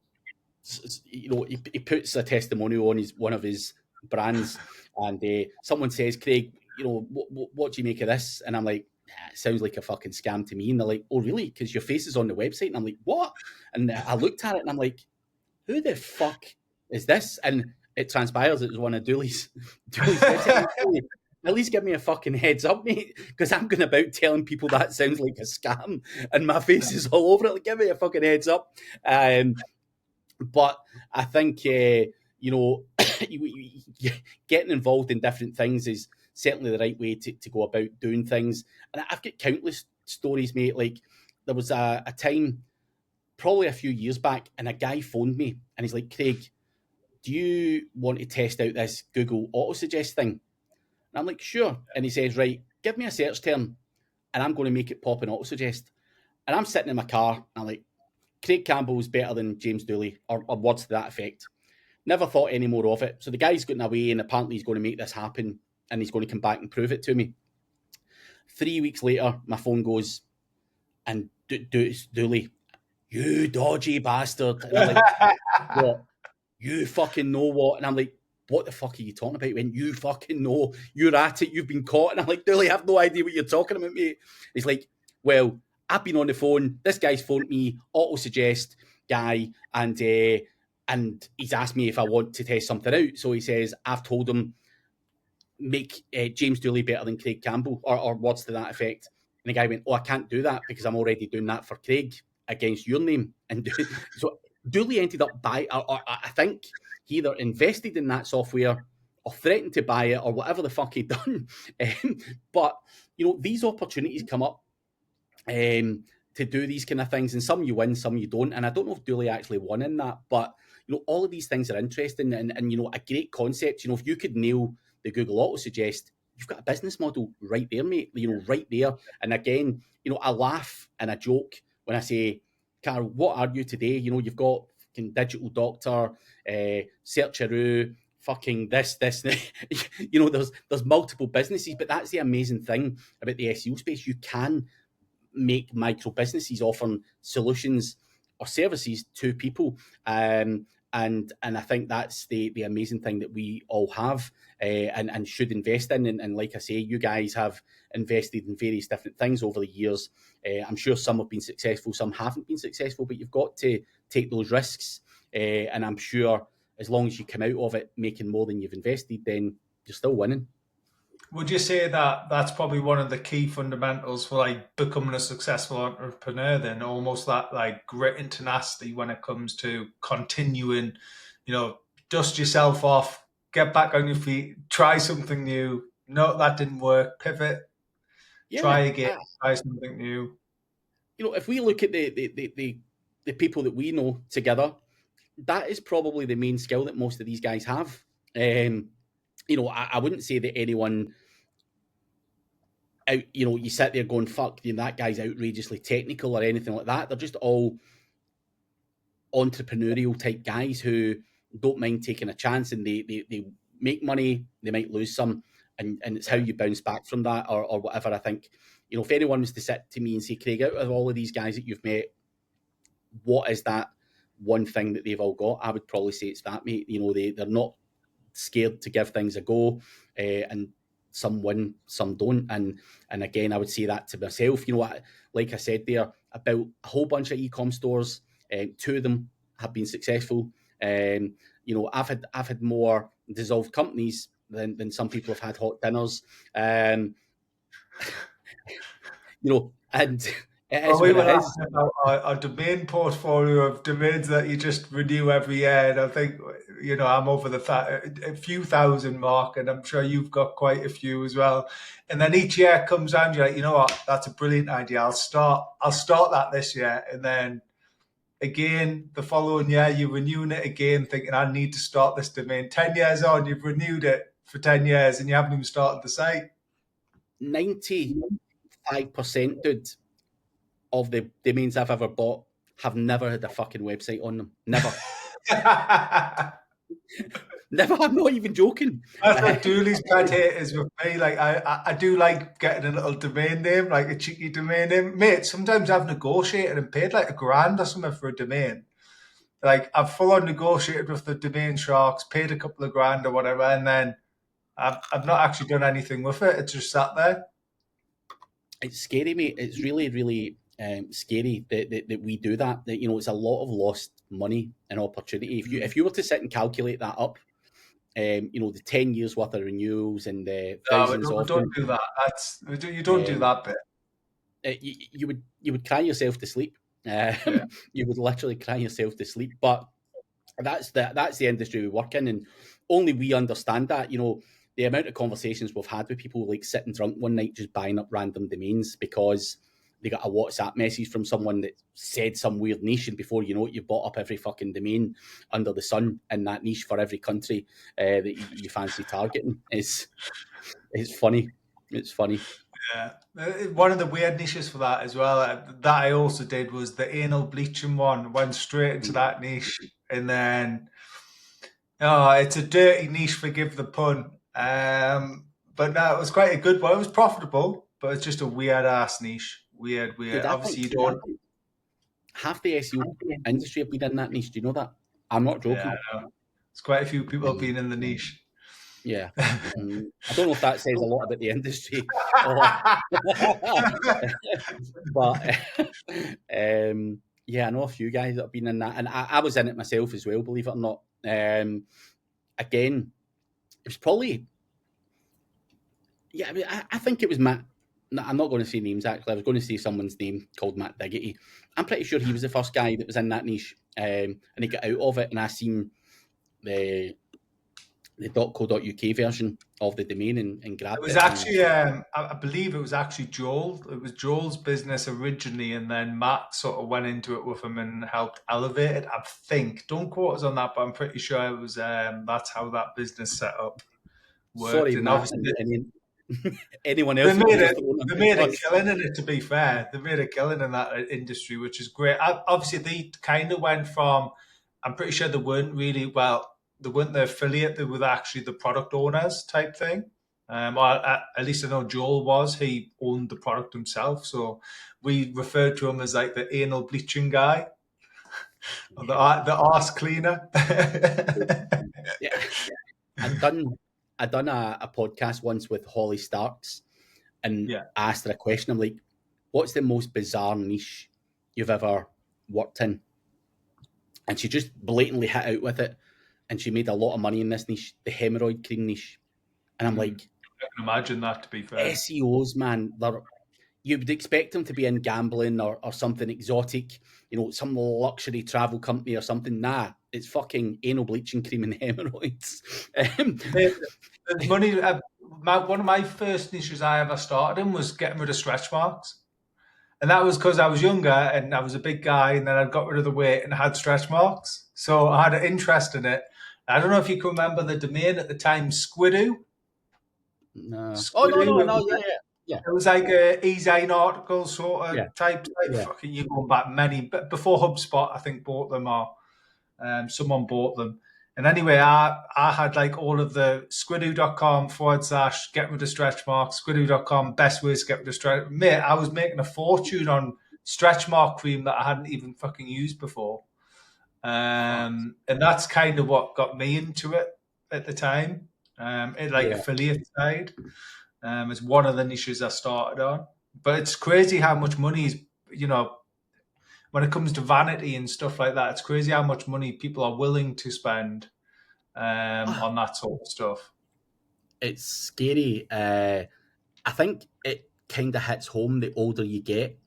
he puts a testimonial on one of his brands, and someone says, Craig, what do you make of this? And I'm like, it sounds like a fucking scam to me. And they're like, oh, really? Because your face is on the website. And I'm like, what? And I looked at it and I'm like, who the fuck is this? And it transpires it was one of Dooley's websites. At least give me a fucking heads up, mate, because I'm going about telling people that sounds like a scam and my face is all over it. Like, give me a fucking heads up. But I think, getting involved in different things is certainly the right way to go about doing things. And I've got countless stories, mate. Like, there was a time, probably a few years back, and a guy phoned me and he's like, Craig, do you want to test out this Google auto-suggest thing? And I'm like, sure. And he says, right, give me a search term and I'm going to make it pop in auto-suggest. And I'm sitting in my car and I'm like, Craig Campbell is better than James Dooley, or words to that effect. Never thought any more of it. So the guy's gotten away and apparently he's going to make this happen and he's going to come back and prove it to me. 3 weeks later, my phone goes, and Dooley, you dodgy bastard. And I'm like, what? You fucking know what? And I'm like, what the fuck are you talking about? When you fucking know, you're at it, you've been caught. And I'm like, Dooley, I have no idea what you're talking about, mate. He's like, well, I've been on the phone. This guy's phoned me, auto-suggest guy, and he's asked me if I want to test something out. So he says, I've told him, make James Dooley better than Craig Campbell, or words to that effect. And the guy went, oh, I can't do that because I'm already doing that for Craig against your name. And so Dooley ended up buying, or I think he either invested in that software or threatened to buy it or whatever the fuck he'd done. But, these opportunities come up to do these kind of things, and some you win, some you don't. And I don't know if Dooley actually won in that, but all of these things are interesting and a great concept. If you could nail the Google Auto Suggest, you've got a business model right there, mate. Right there. And again, I laugh and I joke when I say, Karl, what are you today? You've got fucking Digital Doctor, Searcheroo, fucking this. There's multiple businesses, but that's the amazing thing about the SEO space. You can make micro businesses offering solutions or services to people, and I think that's the amazing thing that we all have and should invest in. And like I say, you guys have invested in various different things over the years. I'm sure some have been successful, some haven't been successful, but you've got to take those risks. And I'm sure as long as you come out of it making more than you've invested, then you're still winning. Would you say that that's probably one of the key fundamentals for like becoming a successful entrepreneur then, almost that like grit and tenacity when it comes to continuing, dust yourself off, get back on your feet, try something new. No, that didn't work. Pivot, try Yeah. again, try something new. If we look at the people that we know together, that is probably the main skill that most of these guys have. I wouldn't say that anyone out, you sit there going, fuck, that guy's outrageously technical or anything like that. They're just all entrepreneurial type guys who don't mind taking a chance, and they make money, they might lose some, and it's how you bounce back from that or whatever. I think, if anyone was to sit to me and say, Craig, out of all of these guys that you've met, what is that one thing that they've all got? I would probably say it's that, mate. They're not scared to give things a go, and some win, some don't. And again, I would say that to myself. Like I said there, about a whole bunch of e-com stores, 2 of them have been successful. I've had more dissolved companies than some people have had hot dinners. And it is We what were it is. asking about our domain portfolio of domains that you just renew every year. And I think, I'm over a few thousand mark, and I'm sure you've got quite a few as well. And then each year comes around, you're like, you know what, that's a brilliant idea. I'll start that this year. And then again, the following year, you're renewing it again, thinking, I need to start this domain. 10 years on, you've renewed it for 10 years and you haven't even started the site. 95%, dude, of the domains I've ever bought have never had a fucking website on them. Never. Never. I'm not even joking. That's what Dooley's pet hate is with me. Like I do like getting a little domain name, like a cheeky domain name. Mate, sometimes I've negotiated and paid like $1,000 or something for a domain. Like I've full on negotiated with the domain sharks, paid a couple of grand or whatever, and then I've not actually done anything with it. It's just sat there. It's scary, mate. It's really, really scary that we do that. That it's a lot of lost money and opportunity. If you were to sit and calculate that up, the 10 years worth of renewals and thousands of don't do that. You don't do that bit. You would cry yourself to sleep. You would literally cry yourself to sleep. But that's the industry we work in, and only we understand that. The amount of conversations we've had with people like sitting drunk one night just buying up random domains because they got a WhatsApp message from someone that said some weird niche, and before you know it, you've bought up every fucking domain under the sun in that niche for every country that you fancy targeting. It's funny. It's funny. Yeah. One of the weird niches for that as well, that I also did, was the anal bleaching one. Went straight into that niche, and then it's a dirty niche, forgive the pun. But no, it was quite a good one. It was profitable, but it's just a weird ass niche. Weird. Dude, Obviously, you don't. Half the SEO industry have been in that niche. Do you know that? I'm not joking. Yeah, I know. There's quite a few people being in the niche. Yeah. I don't know if that says a lot about the industry. But yeah, I know a few guys that have been in that. And I was in it myself as well, believe it or not. Again, it was probably... Yeah, I think it was Matt. I'm not going to say names, actually. I was going to say someone's name called Matt Diggity. I'm pretty sure he was the first guy that was in that niche, and he got out of it, and I seen the .co.uk version of the domain and grabbed it. It was actually, I believe it was actually Joel. It was Joel's business originally, and then Matt sort of went into it with him and helped elevate it, I think. Don't quote us on that, but I'm pretty sure it was that's how that business set up worked. Sorry, and Matt, anyone else? They made a killing in it, to be fair. They made a killing in that industry, which is great. Obviously, they kind of went from, I'm pretty sure they weren't the affiliate, they were actually the product owners type thing. Or at least I know Joel was. He owned the product himself. So we referred to him as like the anal bleaching guy. Or the arse cleaner. Yeah. I'd done a podcast once with Holly Starks, and asked her a question. I'm like, what's the most bizarre niche you've ever worked in? And she just blatantly hit out with it. And she made a lot of money in this niche, the hemorrhoid cream niche. And I'm like, I can imagine that, to be fair. SEOs, man, you would expect them to be in gambling or something exotic, some luxury travel company or something. Nah, it's fucking anal bleaching cream and hemorrhoids. There's money. One of my first niches I ever started in was getting rid of stretch marks. And that was because I was younger and I was a big guy, and then I got rid of the weight and had stretch marks. So I had an interest in it. I don't know if you can remember the domain at the time, Squidoo. No. Oh, no, Squidoo. no, no, yeah, yeah, It was like a e-zine article sort yeah, of type. yeah. Fucking, you going back many, but before HubSpot, I think bought them, or someone bought them. And anyway, I had like all of the squidoo.com / get rid of stretch marks, squidoo.com best ways to get rid of stretch. Mate, I was making a fortune on stretch mark cream that I hadn't even fucking used before. Fuck. And that's kind of what got me into it at the time. It like Yeah. affiliate side. It's one of the niches I started on. But it's crazy how much money is, when it comes to vanity and stuff like that, it's crazy how much money people are willing to spend on that sort of stuff. It's scary. I think it kind of hits home the older you get,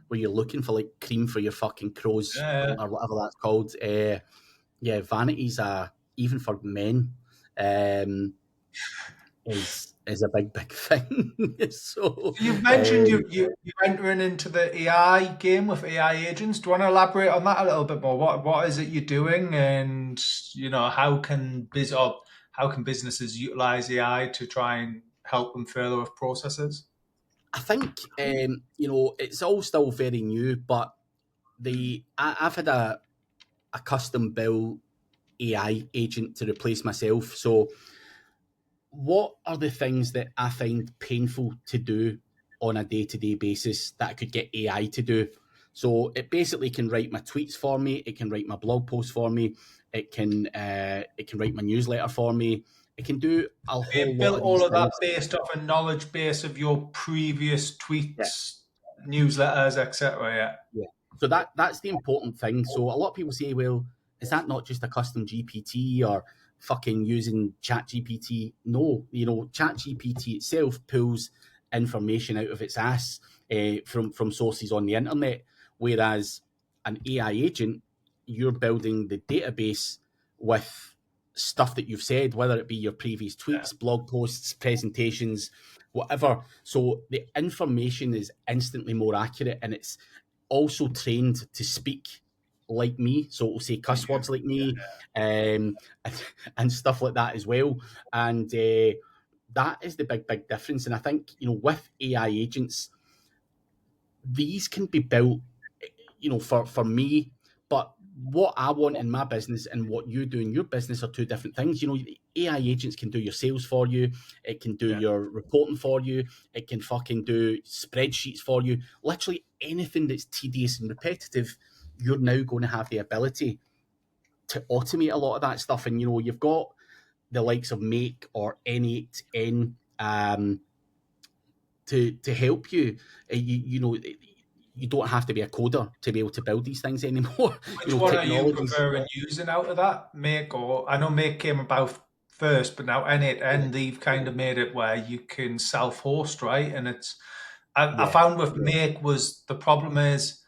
where you're looking for like cream for your fucking crows Yeah. or whatever that's called. Yeah, vanities are even for men. Is a big thing. So You've mentioned you're entering into the AI game with AI agents. Do you want to elaborate on that a little bit more? What is it you're doing, and how can businesses utilize AI to try and help them further with processes? I think it's all still very new, but I've had a custom built AI agent to replace myself. So what are the things that I find painful to do on a day-to-day basis that I could get AI to do? So it basically can write my tweets for me, it can write my blog posts for me, it can write my newsletter for me, it can do a whole You lot built of all these of that things. based off a knowledge base of your previous Yeah, tweets, newsletters, etc. Yeah. yeah. So that's the important thing. So a lot of people say, well, is that not just a custom GPT or fucking using Chat GPT? No, Chat GPT itself pulls information out of its ass from sources on the internet, whereas an AI agent, you're building the database with stuff that you've said, whether it be your previous Yeah. tweets, blog posts, presentations, whatever. So the information is instantly more accurate, and it's also trained to speak like me, so it'll say cuss words like me, um, and stuff like that as well. And that is the big difference. And I think with AI agents, these can be built, for me. But what I want in my business and what you do in your business are two different things. AI agents can do your sales for you. It can do Yeah. your reporting for you. It can fucking do spreadsheets for you. Literally anything that's tedious and repetitive, you're now going to have the ability to automate a lot of that stuff. And you've got the likes of Make or N8N to help you. You don't have to be a coder to be able to build these things anymore. Which one are you Technologies. preferring using out of that? Make, or I know Make came about first, but now N8 Yeah, and they've kind of made it where you can self-host, right? And I yeah, found with Make was the problem is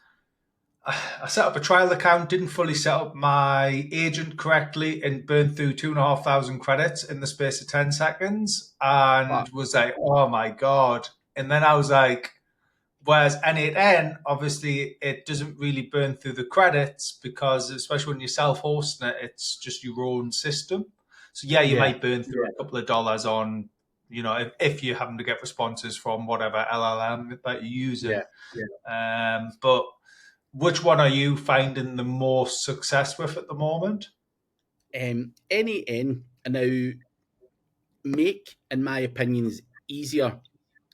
I set up a trial account, didn't fully set up my agent correctly, and burned through 2,500 credits in the space of 10 seconds, and but was like, oh my God. And then I was like, whereas N8N, obviously, it doesn't really burn through the credits because, especially when you're self-hosting it, it's just your own system. So yeah, you yeah, might burn through a couple of dollars on, if you're having to get responses from whatever LLM that you're using. yeah. But which one are you finding the most success with at the moment? NAN now Make, in my opinion, is easier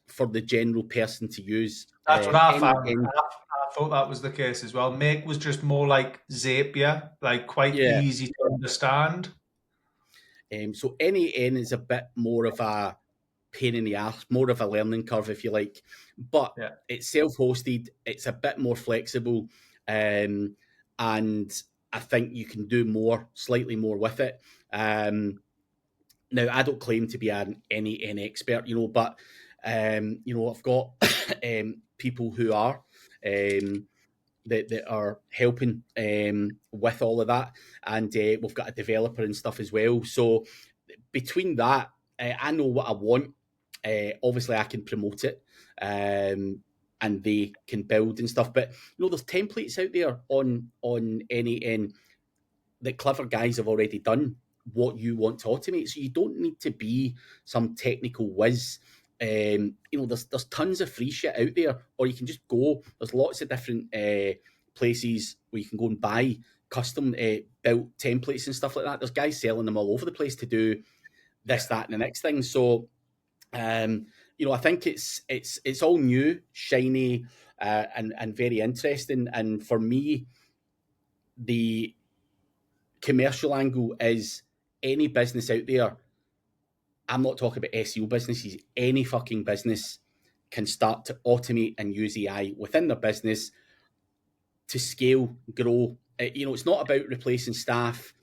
for the general person to use. That's what I found. NAN, I thought that was the case as well. Make was just more like Zapier, like quite yeah. easy to understand. So NAN is a bit more of a pain in the ass, more of a learning curve, if you like. But Yeah. it's self-hosted. It's a bit more flexible, and I think you can do more, slightly more with it. Now, I don't claim to be any expert, but I've got people who are that are helping with all of that, and we've got a developer and stuff as well. So between that, I know what I want. Obviously, I can promote it, and they can build and stuff. But there's templates out there on NAN that clever guys have already done what you want to automate. So you don't need to be some technical whiz. There's tons of free shit out there, or you can just go. There's lots of different places where you can go and buy custom built templates and stuff like that. There's guys selling them all over the place to do this, that, and the next thing. So, I think it's all new, shiny, and very interesting. And for me, the commercial angle is any business out there. I'm not talking about SEO businesses. Any fucking business can start to automate and use AI within their business to scale, grow. It's not about replacing staff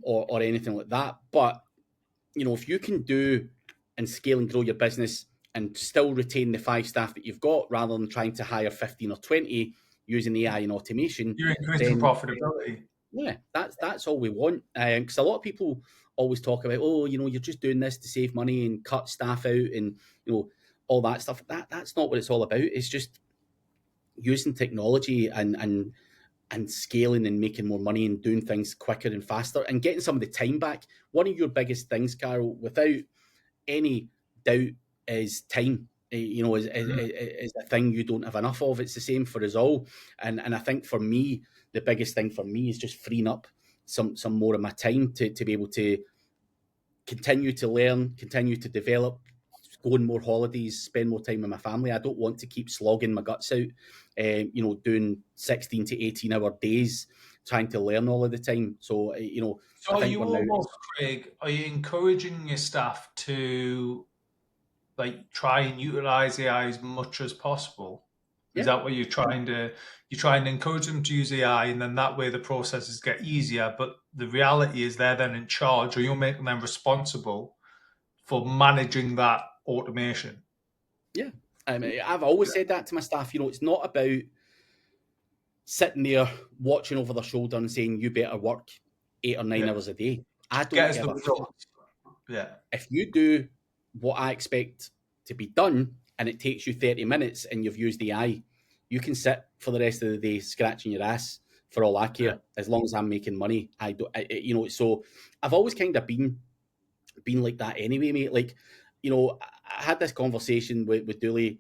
or anything like that. But if you can do and scale and grow your business and still retain the 5 staff that you've got, rather than trying to hire 15 or 20 using AI and automation, you're increasing profitability. Yeah, that's all we want. Because a lot of people always talk about, you're just doing this to save money and cut staff out and all that stuff. That's not what it's all about. It's just using technology and scaling and making more money and doing things quicker and faster and getting some of the time back. One of your biggest things, Carl, without any doubt, is time. Is a thing you don't have enough of. It's the same for us all. And I think for me, the biggest thing for me is just freeing up some more of my time to be able to continue to learn, continue to develop, go on more holidays, spend more time with my family. I don't want to keep slogging my guts out, doing 16 to 18 hour days, trying to learn all of the time. So, So are you almost, Craig, are you encouraging your staff to try and utilize AI as much as possible? Is that what you're trying to encourage them to use AI, and then that way the processes get easier, but the reality is they're then in charge, or you're making them responsible for managing that automation? Yeah. I've always said that to my staff. It's not about sitting there watching over their shoulder and saying, you better work 8 or 9 hours a day. I don't give a fuck. Yeah. If you do what I expect to be done and it takes you 30 minutes and you've used AI, you can sit for the rest of the day scratching your ass for all I care, as long as I'm making money. So I've always kind of been like that anyway, mate. I had this conversation with Dooley.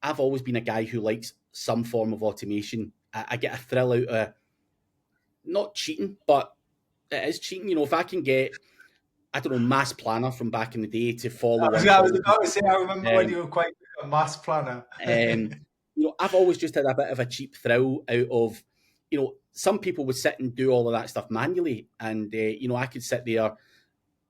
I've always been a guy who likes some form of automation. I get a thrill out of not cheating, but it is cheating. If I can get, I don't know, Mass Planner from back in the day to follow. I was about to say, I remember when you were quite a Mass Planner. I've always just had a bit of a cheap thrill out of, some people would sit and do all of that stuff manually, and I could sit there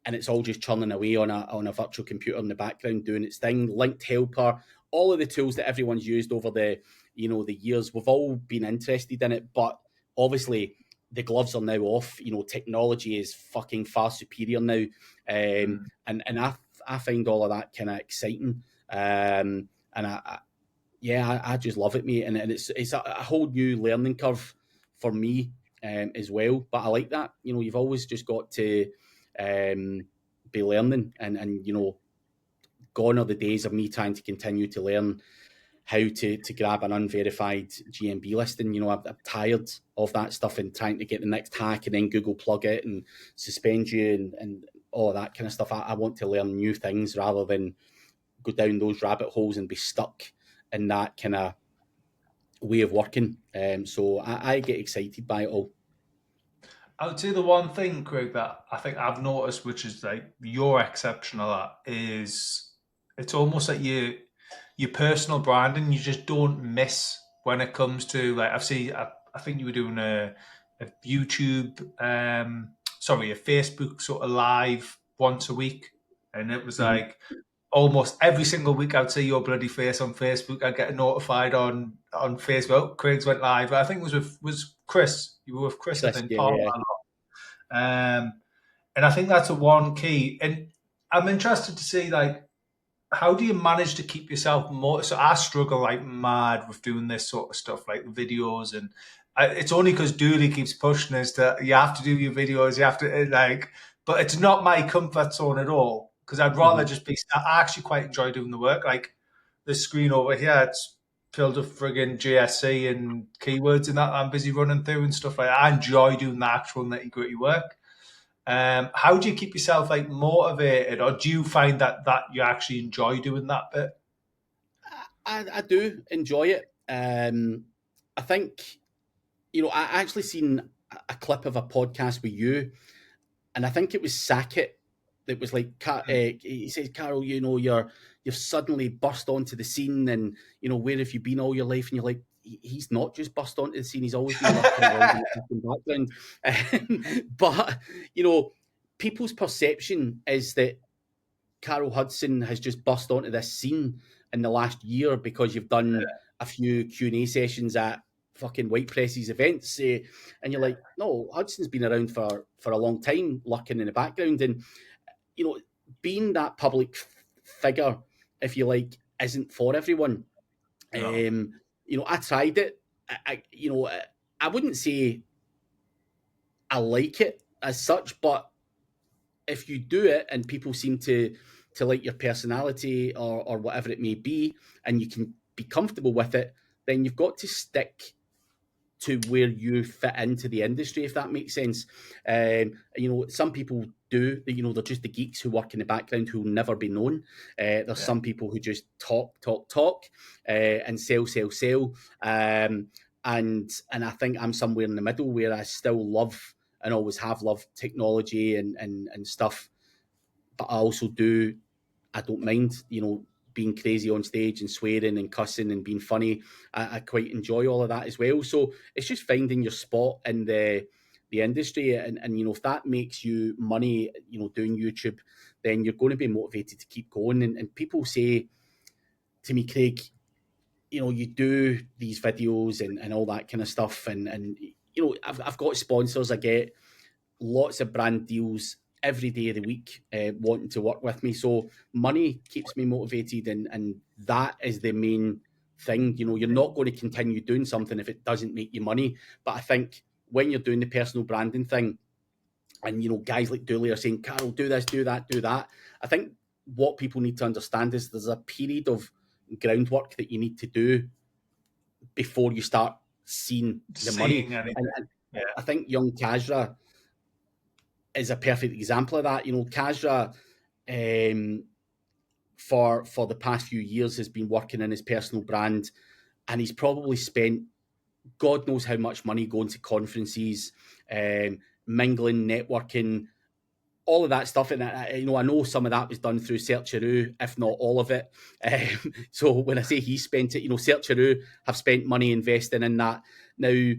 and it's all just churning away on a virtual computer in the background doing its thing. Linked Helper, all of the tools that everyone's used over the years, we've all been interested in it, but obviously the gloves are now off. Technology is fucking far superior now, and I find all of that kind of exciting, and I just love it, mate. And it's a whole new learning curve for me as well. But I like that. You've always just got to be learning, and gone are the days of me trying to continue to learn how to grab an unverified GMB listing. I'm tired of that stuff and trying to get the next hack and then Google plug it and suspend you and all of that kind of stuff. I want to learn new things rather than go down those rabbit holes and be stuck in that kind of way of working. So I get excited by it all. I would say the one thing, Craig, that I think I've noticed, which is you're exceptional at, is it's almost like your personal branding. You just don't miss when it comes to I think you were doing a YouTube, a Facebook sort of live once a week, and it was almost every single week I'd see your bloody face on Facebook. I'd get notified on Facebook. Craig's went live. I think it was Chris. You were with Chris, I think. Yeah. And I think that's a one key. And I'm interested to see, like, how do you manage to keep yourself more? So I struggle like mad with doing this sort of stuff, like videos, and it's only because Dooley keeps pushing us to you have to do your videos, you have to like, but it's not my comfort zone at all because I'd rather Mhm. just be. I actually quite enjoy doing the work. Like the screen over here, it's filled with friggin' GSC and keywords and that I'm busy running through and stuff like that. I enjoy doing the actual nitty gritty work. How do you keep yourself like motivated, or do you find that you actually enjoy doing that bit? I do enjoy it. I think, I actually seen a clip of a podcast with you, and I think it was Sackett that was like, he says, Carl, you've suddenly burst onto the scene, and where have you been all your life? And you're like, he's not just burst onto the scene; he's always been lurking around in the fucking background. But people's perception is that Karl Hudson has just burst onto this scene in the last year because you've done a few Q&A sessions at fucking White Press's events, and you're like, no, Hudson's been around for a long time, lurking in the background, and being that public figure, if you like, isn't for everyone. No. I tried it. I wouldn't say I like it as such, but if you do it and people seem to like your personality or whatever it may be, and you can be comfortable with it, then you've got to stick to where you fit into the industry, if that makes sense. Some people do, they're just the geeks who work in the background who will never be known. There's Yeah. some people who just talk, and sell. And I think I'm somewhere in the middle where I still love and always have loved technology and stuff, but I don't mind, being crazy on stage and swearing and cussing and being funny. I quite enjoy all of that as well. So it's just finding your spot in the industry, and if that makes you money, doing YouTube, then you're going to be motivated to keep going. And people say to me, Craig, you do these videos and all that kind of stuff, and I've got sponsors, I get lots of brand deals every day of the week, wanting to work with me. So money keeps me motivated, and that is the main thing. You're not going to continue doing something if it doesn't make you money. But I think when you're doing the personal branding thing, and guys like Dooley are saying, Carol, do this, do that, do that. I think what people need to understand is there's a period of groundwork that you need to do before you start seeing the money. Seeing anything. And Yeah. I think young Kazra is a perfect example of that. Kazra, for the past few years, has been working in his personal brand, and he's probably spent God knows how much money going to conferences, mingling, networking, all of that stuff. And I know some of that was done through Searcheroo, if not all of it. So when I say he spent it, Searcheroo have spent money investing in that. Now,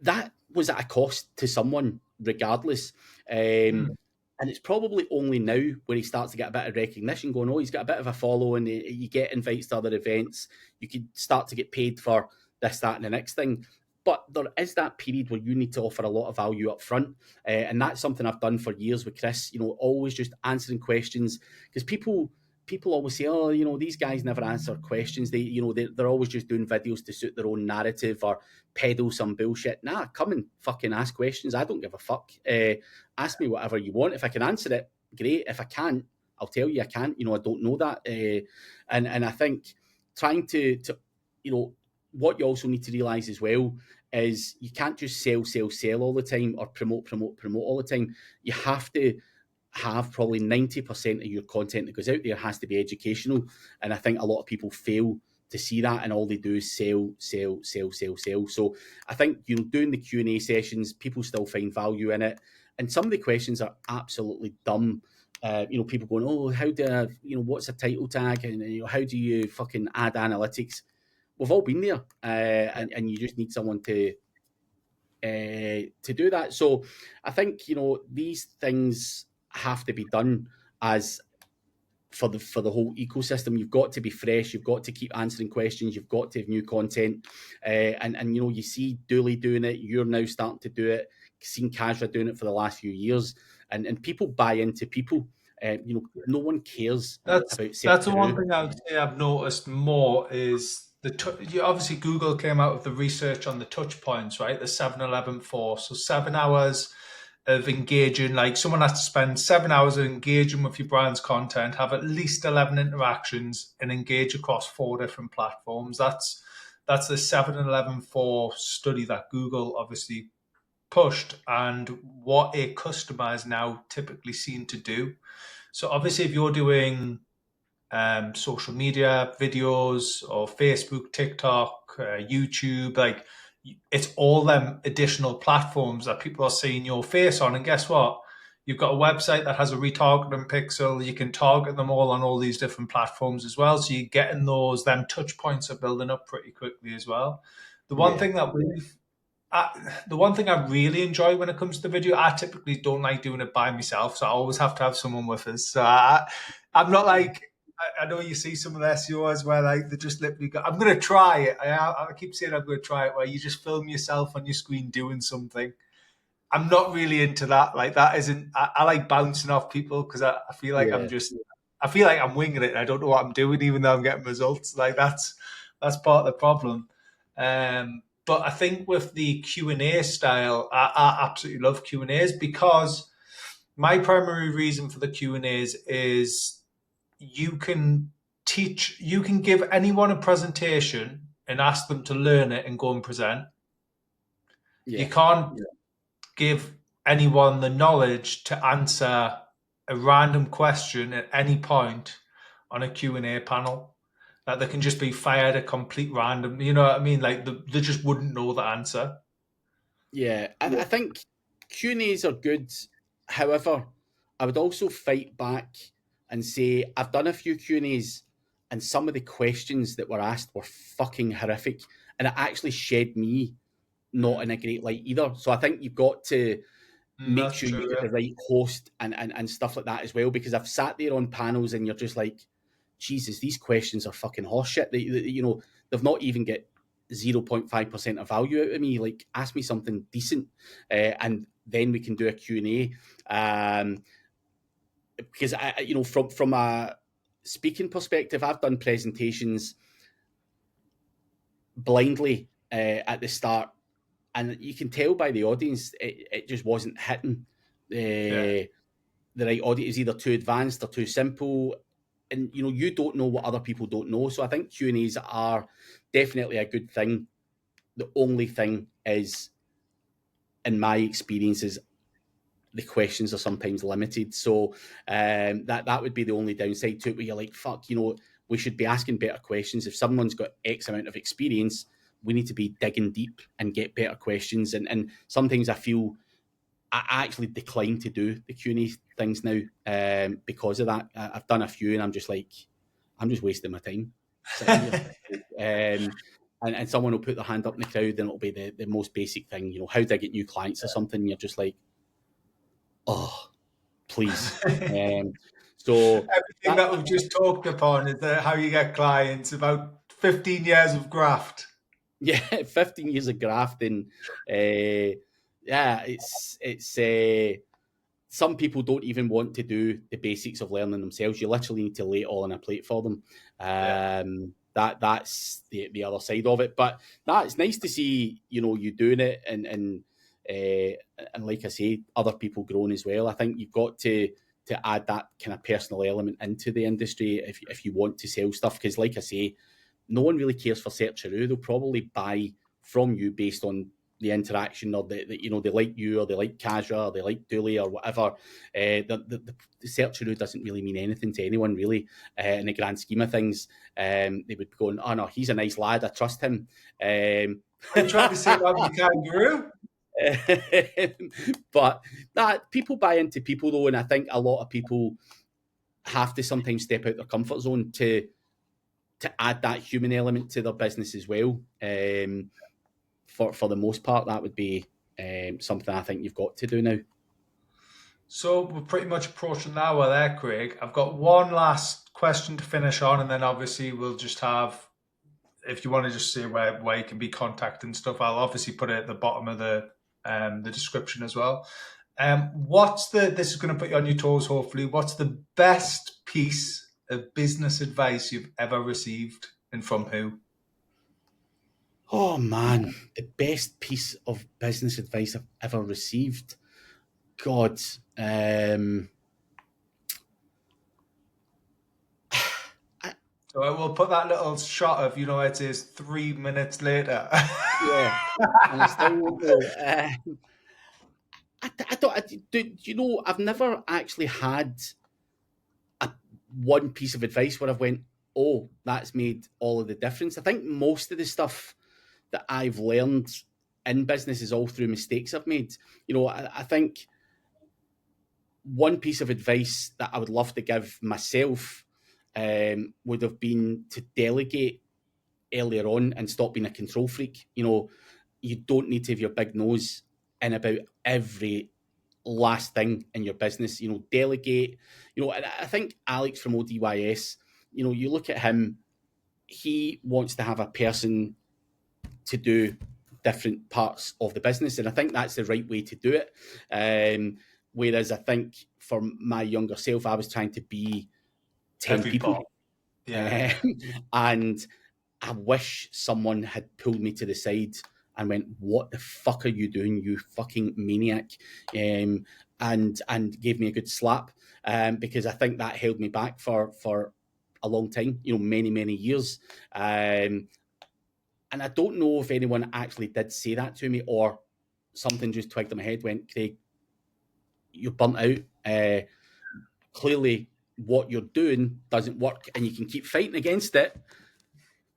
that was at a cost to someone, regardless. And it's probably only now where he starts to get a bit of recognition going, oh, he's got a bit of a following, you get invites to other events, you could start to get paid for this, that, and the next thing. But there is that period where you need to offer a lot of value up front. And that's something I've done for years with Chris, always just answering questions, because people always say, oh, these guys never answer questions. They're always just doing videos to suit their own narrative or peddle some bullshit. Nah, come and fucking ask questions. I don't give a fuck. Ask me whatever you want. If I can answer it, great. If I can't, I'll tell you I can't. I don't know that. And I think trying to what you also need to realize as well is you can't just sell all the time, or promote all the time. You have to have probably 90% of your content that goes out there has to be educational. And I think a lot of people fail to see that, and all they do is sell. So I think, doing the Q&A sessions, people still find value in it. And some of the questions are absolutely dumb. People going, oh, how do I, what's a title tag? And how do you fucking add analytics? We've all been there. And you just need someone to do that. So I think, these things have to be done as for the whole ecosystem. You've got to be fresh, you've got to keep answering questions, you've got to have new content, and you see Dooley doing it, you're now starting to do it, seen Kazra doing it for the last few years, and people buy into people. No one cares That's about that's the one search. thing I would say I've noticed more is obviously Google came out with the research on the touch points, right? The 7-11 4. So 7 hours of engaging, like someone has to spend 7 hours of engaging with your brand's content, have at least 11 interactions, and engage across 4 different platforms. That's the 7-11 4 study that Google obviously pushed, and what a customer is now typically seen to do. So obviously, if you're doing social media videos or Facebook, TikTok, YouTube, like it's all them additional platforms that people are seeing your face on. And guess what? You've got a website that has a retargeting pixel. You can target them all on all these different platforms as well. So you're getting them touch points are building up pretty quickly as well. The one Yeah, thing that the one thing I really enjoy when it comes to video, I typically don't like doing it by myself, so I always have to have someone with us. So I'm not like I know you see some of the SEOs where like they just literally go, I'm going to try it. I keep saying I'm going to try it, where you just film yourself on your screen doing something. I'm not really into that. Like that isn't. I like bouncing off people because I feel like yeah, I feel like I'm winging it. And I don't know what I'm doing, even though I'm getting results. Like that's part of the problem. But I think with the Q&A style, I absolutely love Q&As because my primary reason for the Q&As is you can give anyone a presentation and ask them to learn it and go and present. You yeah. can't give anyone the knowledge to answer a random question at any point on a Q&A panel. That they can just be fired a complete random, you know what I mean? Like they just wouldn't know the answer. Yeah, I think Q&As are good. However, I would also fight back and say I've done a few Q&As and some of the questions that were asked were fucking horrific, and it actually shed me not in a great light either. So I think you've got to make That's sure you true. get the right host and stuff like that as well, because I've sat there on panels and you're just like, Jesus, these questions are fucking horseshit. They've not even get 0.5% of value out of me. Like, ask me something decent, and then we can do a Q&A. Because from a speaking perspective, I've done presentations blindly at the start, and you can tell by the audience it just wasn't hitting Yeah. the right audience. Is either too advanced or too simple, and you don't know what other people don't know. So I think Q&As are definitely a good thing. The only thing is, in my experiences, the questions are sometimes limited. So that would be the only downside to it, where you're like, fuck, we should be asking better questions. If someone's got X amount of experience, we need to be digging deep and get better questions. And sometimes I feel I actually decline to do the Q&A things now because of that. I've done a few and I'm just like, I'm just wasting my time sitting here. And someone will put their hand up in the crowd and it'll be the most basic thing, how do I get new clients or something? And you're just like, oh, please. So Everything that, that we've just talked upon is how you get clients, about 15 years of graft. yeah, 15 years of grafting. Yeah, it's some people don't even want to do the basics of learning themselves. You literally need to lay it all on a plate for them. Yeah. That's the other side of it. But it's nice to see you doing it, and like I say, other people growing as well. I think you've got to add that kind of personal element into the industry if you want to sell stuff. Because like I say, no one really cares for searcheroo. They'll probably buy from you based on the interaction, or they like you, or they like Kazra, or they like Dooley, or whatever. The searcheroo doesn't really mean anything to anyone, really, in the grand scheme of things. They would be going, oh no, he's a nice lad, I trust him. Are you trying to say about the kangaroo? But that people buy into people though, and I think a lot of people have to sometimes step out their comfort zone to add that human element to their business as well. For the most part, that would be something I think you've got to do now. So we're pretty much approaching an hour there, Craig. I've got one last question to finish on, and then obviously we'll just have, if you want to just say where you can be contacted and stuff, I'll obviously put it at the bottom of the the description as well. This is going to put you on your toes, hopefully. What's the best piece of business advice you've ever received, and from who? Oh man, the best piece of business advice I've ever received. God, So we'll put that little shot of, it is 3 minutes later. yeah, and I still won't know. I've never actually had one piece of advice where I've went, oh, that's made all of the difference. I think most of the stuff that I've learned in business is all through mistakes I've made. I think one piece of advice that I would love to give myself would have been to delegate earlier on and stop being a control freak. You don't need to have your big nose in about every last thing in your business. Delegate. And I think Alex from ODYS, you look at him, he wants to have a person to do different parts of the business, and I think that's the right way to do it. Whereas I think for my younger self, I was trying to be 10 people. Yeah. And I wish someone had pulled me to the side and went, what the fuck are you doing, you fucking maniac? And gave me a good slap, because I think that held me back for a long time, many, many years. And I don't know if anyone actually did say that to me, or something just twigged in my head, went, Craig, you're burnt out. Clearly what you're doing doesn't work, and you can keep fighting against it,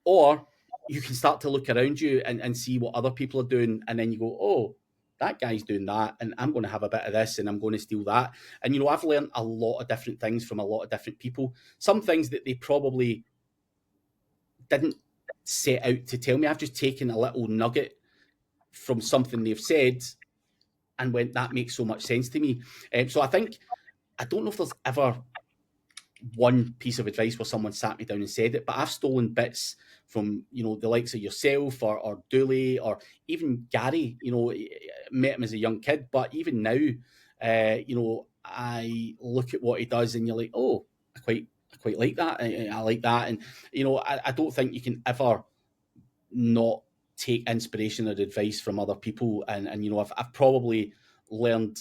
or you can start to look around you and see what other people are doing, and then you go, oh, that guy's doing that, and I'm going to have a bit of this, and I'm going to steal that. And I've learned a lot of different things from a lot of different people. Some things that they probably didn't set out to tell me. I've just taken a little nugget from something they've said and went, that makes so much sense to me. So I don't know if there's ever one piece of advice where someone sat me down and said it, but I've stolen bits from, the likes of yourself or Dooley or even Gary. Met him as a young kid, but even now, I look at what he does and you're like, oh, I quite like that. I like that. And, I don't think you can ever not take inspiration or advice from other people. And I've probably learned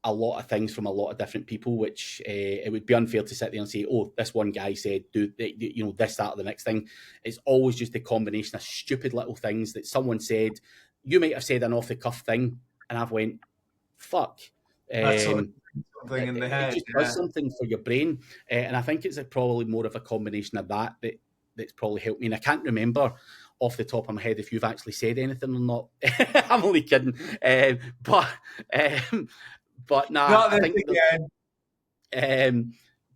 a lot of things from a lot of different people, which it would be unfair to sit there and say, oh, this one guy said, do this, that, or the next thing. It's always just a combination of stupid little things that someone said. You might have said an off the cuff thing, and I've went, fuck. That's something in the head. It just does something for your brain. And I think it's probably more of a combination of that's probably helped me. And I can't remember off the top of my head if you've actually said anything or not. I'm only kidding. But nah, I think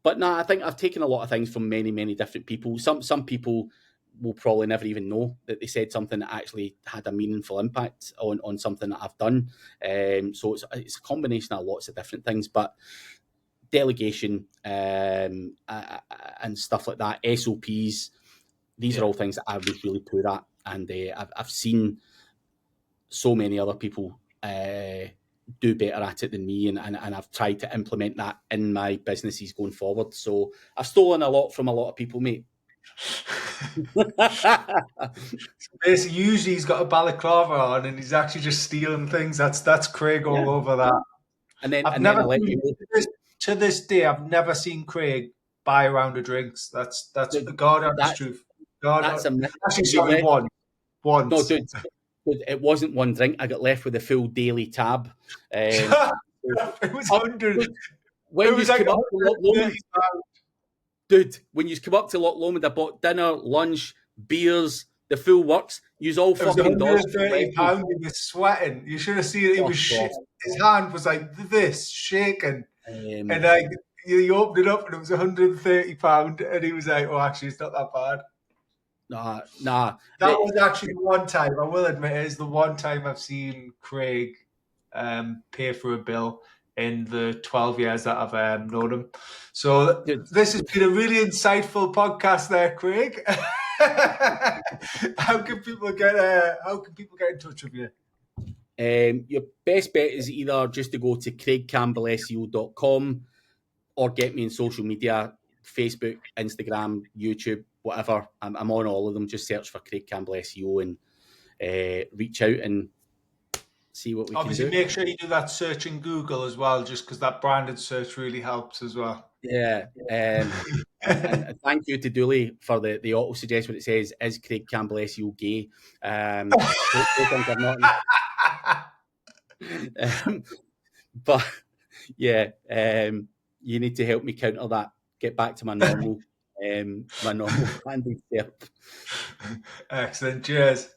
I think I've taken a lot of things from many, many different people. Some people will probably never even know that they said something that actually had a meaningful impact on something that I've done. So it's a combination of lots of different things, but delegation and stuff like that, SOPs, these are all things that I was really poor at, and I've seen so many other people do better at it than me, and I've tried to implement that in my businesses going forward. So I've stolen a lot from a lot of people, mate. Basically, usually he's got a balaclava on and he's actually just stealing things. That's Craig all over that. And then to this day, I've never seen Craig buy a round of drinks. That's the God honest truth. Actually, sorry, one. No, dude, it wasn't one drink. I got left with a full daily tab. It was 100. When you come up to Loch Lomond, dude, when you come up to Loch Lomond, I bought dinner, lunch, beers, the full works. You's all fucking dogs. £130. He was sweating. You should have seen it. He was shit. His hand was like this, shaking. And like you opened it up and it was £130, and he was like, "Oh, actually, it's not that bad." Nah. That was actually the one time, I will admit, it is the one time I've seen Craig pay for a bill in the 12 years that I've known him. So this has been a really insightful podcast there, Craig. How can people get in touch with you? Your best bet is either just to go to craigcampbellseo.com or get me in social media, Facebook, Instagram, YouTube, whatever. I'm on all of them. Just search for Craig Campbell SEO and reach out and see what we Obviously, can do. make sure you do that search in Google as well, just because that branded search really helps as well. Yeah. And thank you to Dooley for the auto suggest when it says, is Craig Campbell SEO gay? Don't think I'm not. But yeah, you need to help me counter that. Get back to my normal branding self. Excellent. Cheers.